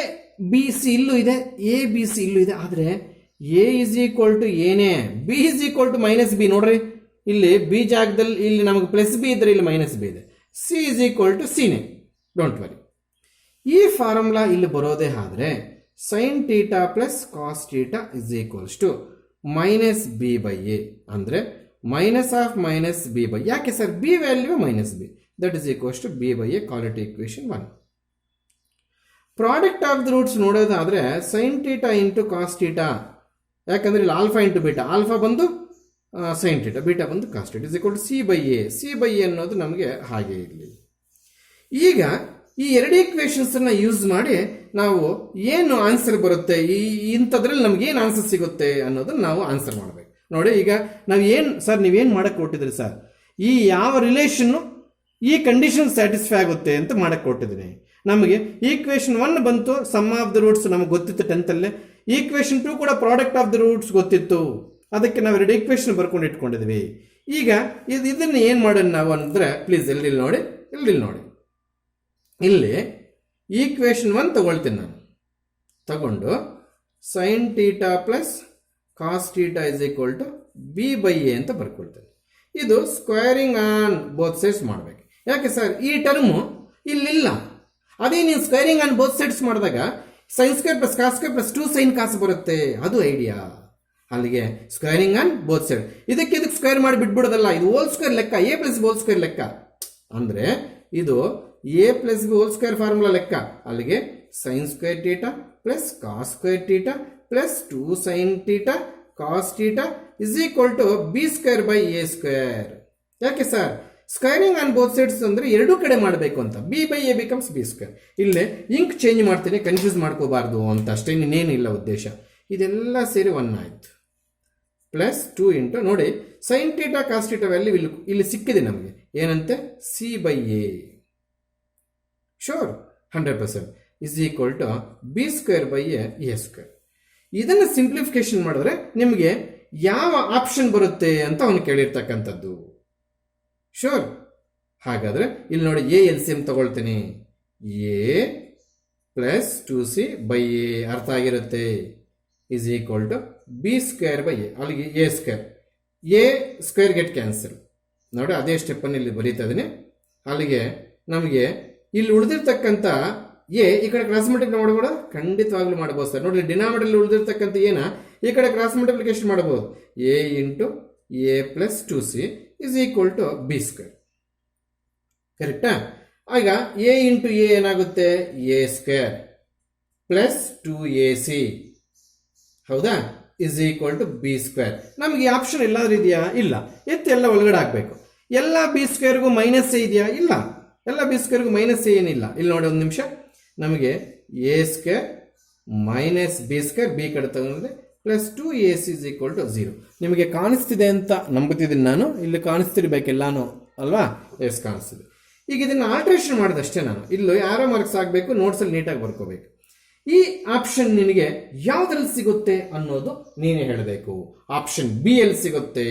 ಬಿ ಸಿ ಇಲ್ಲೂ ಇದೆ, ಎ ಬಿ ಸಿ ಇಲ್ಲೂ ಇದೆ. ಆದರೆ ಎ ಇಸ್ ಈಕ್ವಲ್ ಟು ಏನೇ, B is equal to minus B. ನೋಡ್ರಿ ಇಲ್ಲಿ ಬಿ ಜಾಗದಲ್ಲಿ ಇಲ್ಲಿ ನಮಗೆ ಪ್ಲಸ್ ಬಿ ಇದ್ರೆ ಇಲ್ಲಿ ಮೈನಸ್ ಬಿ ಇದೆ. ಸಿ ಇಸ್ ಈಕ್ವಲ್ ಟು ಸಿನೇ, ಡೋಂಟ್ ವರಿ. ಈ ಫಾರ್ಮುಲಾ ಇಲ್ಲಿ ಬರೋದೇ ಆದರೆ sine theta plus cos theta is equals to minus b by a, ಅಂದರೆ minus of minus b by. ಯಾಕೆ sir? B value minus b, that is equals to B by a. Quality equation 1. Product of the roots ನೋಡೋದಾದರೆ sine theta into cos theta, ಯಾಕಂದರೆ ಇಲ್ಲಿ alpha into beta, alpha ಬಂದು sign theta, beta ಬಂದು cos theta is equal to C by A. C by A ಅನ್ನೋದು ನಮಗೆ ಹಾಗೆ ಇರಲಿ. ಈಗ ಈ ಎರಡು ಈಕ್ವೇಷನ್ಸನ್ನು ಯೂಸ್ ಮಾಡಿ ನಾವು ಏನು ಆನ್ಸರ್ ಬರುತ್ತೆ, ಇಂಥದ್ರಲ್ಲಿ ನಮಗೇನು ಆನ್ಸರ್ ಸಿಗುತ್ತೆ ಅನ್ನೋದನ್ನು ನಾವು ಆನ್ಸರ್ ಮಾಡಬೇಕು. ನೋಡಿ ಈಗ ನಾವು ಏನು ಸರ್ ನೀವೇನು ಮಾಡಕ್ಕೆ ಕೊಟ್ಟಿದ್ರಿ ಸರ್? ಈ ಯಾವ ರಿಲೇಷನ್ನು ಈ ಕಂಡೀಷನ್ ಸ್ಯಾಟಿಸ್ಫೈ ಆಗುತ್ತೆ ಅಂತ ಮಾಡಕ್ಕೆ ಕೊಟ್ಟಿದ್ದೀನಿ. ನಮಗೆ ಈಕ್ವೇಷನ್ 1 ಬಂತು, ಸಮ್ ಆಫ್ ದ ರೂಟ್ಸ್ ನಮಗೆ ಗೊತ್ತಿತ್ತು 10th. ಈಕ್ವೇಷನ್ 2 ಕೂಡ ಪ್ರಾಡಕ್ಟ್ ಆಫ್ ದ ರೂಟ್ಸ್ ಗೊತ್ತಿತ್ತು, ಅದಕ್ಕೆ ನಾವು ಎರಡು ಈಕ್ವೇಷನ್ ಬರ್ಕೊಂಡು ಇಟ್ಕೊಂಡಿದ್ವಿ. ಈಗ ಇದನ್ನು ಏನು ಮಾಡೋಣ ನಾವು ಅಂದರೆ, ಪ್ಲೀಸ್ ಇಲ್ಲಿ ನೋಡಿ, ಇಲ್ಲಿ ನೋಡಿ, ಇಲ್ಲಿ ಈಕ್ವೇಷನ್ 1 ತಗೊಳ್ತೀನಿ ನಾನು. ತಗೊಂಡು sine theta plus cos theta is equal to B by A ಅಂತ ಬರ್ಕೊಳ್ತೇನೆ. ಇದು ಸ್ಕ್ವೇರಿಂಗ್ ಆನ್ ಬೋತ್ ಸೈಡ್ಸ್ ಮಾಡಬೇಕು. ಯಾಕೆ ಸರ್? ಈ ಟರ್ಮು ಇಲ್ಲಿಲ್ಲ. ಅದೇ ನೀವು ಸ್ಕ್ವೇರಿಂಗ್ ಆನ್ ಬೋತ್ ಸೈಡ್ಸ್ ಮಾಡಿದಾಗ sine square plus cos square plus 2 sine cos ಬರುತ್ತೆ. ಅದು ಐಡಿಯಾ. ಅಲ್ಲಿಗೆ ಸ್ಕ್ವೇರಿಂಗ್ ಆನ್ ಬೋತ್ ಸೈಡ್. ಇದಕ್ಕೆ ಸ್ಕ್ವೇರ್ ಮಾಡಿ ಬಿಟ್ಬಿಡೋದಲ್ಲ, ಇದು ಹೋಲ್ ಸ್ಕ್ವೇರ್ ಲೆಕ್ಕ, ಎ ಪ್ಲಸ್ ಹೋಲ್ ಸ್ಕ್ವೇರ್ ಲೆಕ್ಕ. ಅಂದರೆ ಇದು a plus b whole square formula ಲೆಕ್ಕ. ಅಲ್ಲಿಗೆ sine square theta plus cos square theta plus 2 sine theta cos theta is equal to B square by A square. ಯಾಕೆ sir? Squaring on both sides ಅಂದರೆ ಎರಡೂ ಕಡೆ ಮಾಡಬೇಕು ಅಂತ. B by A becomes B square. ಇಲ್ಲೇ ink change ಮಾಡ್ತೀನಿ, confuse ಮಾಡ್ಕೋಬಾರ್ದು ಅಂತ ಅಷ್ಟೇ, ಇನ್ನೇನಿಲ್ಲ ಉದ್ದೇಶ. ಇದೆಲ್ಲ ಸೇರಿ 1 ಆಯಿತು. ಪ್ಲಸ್ 2 ಇಂಟು ನೋಡಿ sine theta cos theta value ಇಲ್ಲಿ ಸಿಕ್ಕಿದೆ ನಮಗೆ. ಏನಂತೆ? C by A. Sure 100% is equal to B square by A square. ಇದನ್ನು ಸಿಂಪ್ಲಿಫಿಕೇಶನ್ ಮಾಡಿದ್ರೆ ನಿಮಗೆ ಯಾವ ಆಪ್ಷನ್ ಬರುತ್ತೆ ಅಂತ ಅವನು ಕೇಳಿರ್ತಕ್ಕಂಥದ್ದು. ಶೋರ್. ಹಾಗಾದರೆ ಇಲ್ಲಿ ನೋಡಿ ಎ ಎಲ್ ಸಿ ಎಮ್ ತಗೊಳ್ತೀನಿ. A plus 2c by a ಅರ್ಥ ಆಗಿರುತ್ತೆ is equal to B square by a. ಅಲ್ಲಿಗೆ a square, a square get cancel. ನೋಡಿ ಅದೇ ಸ್ಟೆಪ್ಪನ್ನು ಇಲ್ಲಿ ಬರೀತಾ ಇದ್ದೀನಿ. ಅಲ್ಲಿಗೆ ನಮಗೆ ಇಲ್ಲಿ ಉಳಿದಿರ್ತಕ್ಕಂಥ ಎ ಈ ಕಡೆ ಕ್ರಾಸ್ ಮಲ್ಟಿಪ್ಲೈ ಮಾಡಬಹುದು, ಖಂಡಿತವಾಗ್ಲೂ ಮಾಡಬಹುದು ಸರ್. ನೋಡಿ ಡಿನಾಮಿನೇಟರ್ ಉಳಿದಿರ್ತಕ್ಕಂಥ ಏನ ಈ ಕಡೆ ಕ್ರಾಸ್ ಮಲ್ಟಿಪ್ಲಿಕೇಶನ್ ಮಾಡಬಹುದು. A into A plus 2c is equal to B square. ಕರೆಕ್ಟಾ? ಆಗ ಎ ಇಂಟು ಎ ಏನಾಗುತ್ತೆ? ಎ ಸ್ಕ್ವೇರ್ ಪ್ಲಸ್ 2ac, ಹೌದಾ, is equal to B square. ನಮಗೆ ಈ ಆಪ್ಷನ್ ಎಲ್ಲಾದ್ರೂ ಇದೆಯಾ? ಇಲ್ಲ. ಎತ್ತು ಎಲ್ಲ ಒಳಗಡೆ ಹಾಕಬೇಕು. ಎಲ್ಲ ಬಿ ಸ್ಕ್ವೇರ್ಗೂ ಮೈನಸ್ ಎ ಇದೆಯಾ? ಇಲ್ಲ. ಎಲ್ಲ ಬಿ ಸ್ಕ್ವೇರ್ಗೂ ಮೈನಸ್ ಎ ಏನಿಲ್ಲ. ಇಲ್ಲಿ ನೋಡಿ ಒಂದು ನಿಮಿಷ, ನಮಗೆ a square minus B square B ಕಡೆ ತಗೊಂಡ್ರೆ plus 2ac is equal to 0. ನಿಮಗೆ ಕಾಣಿಸ್ತಿದೆ ಅಂತ ನಂಬುತ್ತಿದ್ದೀನಿ ನಾನು. ಇಲ್ಲಿ ಕಾಣಿಸ್ತಿರ್ಬೇಕೆಲ್ಲಾನು ಅಲ್ವಾ? ಎಸ್ ಕಾಣಿಸ್ತಿದೆ. ಈಗ ಇದನ್ನು ಆಲ್ಟ್ರೇಷನ್ ಮಾಡಿದಷ್ಟೇ ನಾನು. ಇಲ್ಲೂ ಯಾರೋ ಮಾರ್ಕ್ಸ್ ಆಗಬೇಕು, ನೋಟ್ಸಲ್ಲಿ ನೀಟಾಗಿ ಬರ್ಕೋಬೇಕು. ಈ ಆಪ್ಷನ್ ನಿನಗೆ ಯಾವುದ್ರಲ್ಲಿ ಸಿಗುತ್ತೆ ಅನ್ನೋದು ನೀನೇ ಹೇಳಬೇಕು. ಆಪ್ಷನ್ ಬಿ ಎಲ್ಲಿ ಸಿಗುತ್ತೆ.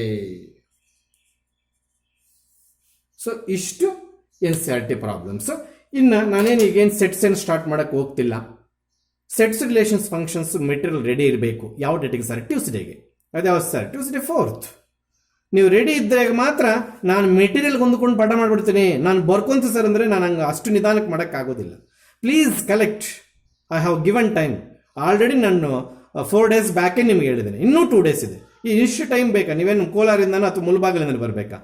ಸೊ ಇಷ್ಟು NCERT ಪ್ರಾಬ್ಲಮ್ಸ್. ಇನ್ನು ನಾನೇನು ಈಗೇನು ಸೆಟ್ಸ್ ಏನು ಸ್ಟಾರ್ಟ್ ಮಾಡೋಕ್ಕೆ ಹೋಗ್ತಿಲ್ಲ. Sets relations functions material ready ಇರಬೇಕು. ಯಾವ ಡೇಟಿಗೆ ಸರ್? ಟ್ಯೂಸ್ಡೇಗೆ. ಅದ್ಯಾವ ಸರ್? Tuesday 4th. ನೀವು ರೆಡಿ ಇದ್ದಾಗ ಮಾತ್ರ ನಾನು ಮೆಟೀರಿಯಲ್ಗೆ ಹೊಂದ್ಕೊಂಡು ಪಾಠ ಮಾಡಿಬಿಡ್ತೀನಿ. ನಾನು ಬರ್ಕೊಂತ ಸರ್ ಅಂದರೆ ನಾನು ಹಂಗೆ ಅಷ್ಟು ನಿಧಾನಕ್ಕೆ ಮಾಡೋಕ್ಕಾಗೋದಿಲ್ಲ. Please collect. I have given time. Already ನಾನು 4 days ಬ್ಯಾಕೇ ನಿಮ್ಗೆ ಹೇಳಿದ್ದೇನೆ. ಇನ್ನೂ 2 days ಇದೆ. ಈ ಇಷ್ಟು ಟೈಮ್ ಬೇಕಾ? ನೀವೇನು ಕೋಲಾರಿಂದನೋ ಅಥವಾ ಮುಳಬಾಗಿಲಿಂದ ಬರಬೇಕಾ?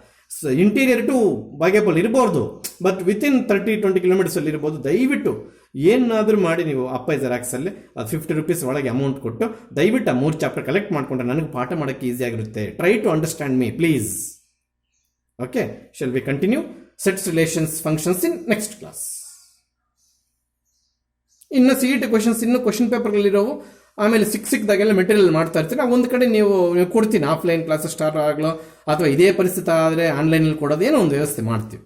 ಇಂಟೀರಿಯರ್ ಟು ಬಾಗೇಪಲ್ಲಿ ಇರ್ಬೋದು, ಬಟ್ ವಿತಿನ್ 30-20 kilometers ಅಲ್ಲಿ ಇರ್ಬೋದು. ದಯವಿಟ್ಟು ಏನಾದರೂ ಮಾಡಿ ನೀವು ಅಪ್ಪ ಜೆರಾಕ್ಸಲ್ಲಿ ಅದು 50 rupees ಒಳಗೆ ಅಮೌಂಟ್ ಕೊಟ್ಟು ದಯವಿಟ್ಟು ಆ 3 ಚಾಪ್ಟರ್ ಕಲೆಕ್ಟ್ ಮಾಡಿಕೊಂಡ್ರೆ ನನಗೆ ಪಾಠ ಮಾಡೋಕ್ಕೆ ಈಸಿ ಆಗಿರುತ್ತೆ. Try to understand me please. Okay, shall we continue sets relations functions in next class. ಇನ್ನು CET ಕ್ವಶನ್ಸ್, ಇನ್ನು ಕ್ವಶನ್ ಪೇಪರ್ಗಳಿರೋವು, ಆಮೇಲೆ ಸಿಕ್ದಾಗೆಲ್ಲ ಮೆಟೀರಿಯಲ್ ಮಾಡ್ತಾ ಇರ್ತೀನಿ. ಒಂದು ಕಡೆ ನೀವು ಕೊಡ್ತೀನಿ, ಆಫ್ಲೈನ್ ಕ್ಲಾಸಸ್ ಸ್ಟಾರ್ಟ್ ಆಗಲೋ ಅಥವಾ ಇದೇ ಪರಿಸ್ಥಿತಿ ಆದರೆ ಆನ್ಲೈನಲ್ಲಿ ಕೊಡೋದು, ಏನೋ ಒಂದು ವ್ಯವಸ್ಥೆ ಮಾಡ್ತೀವಿ.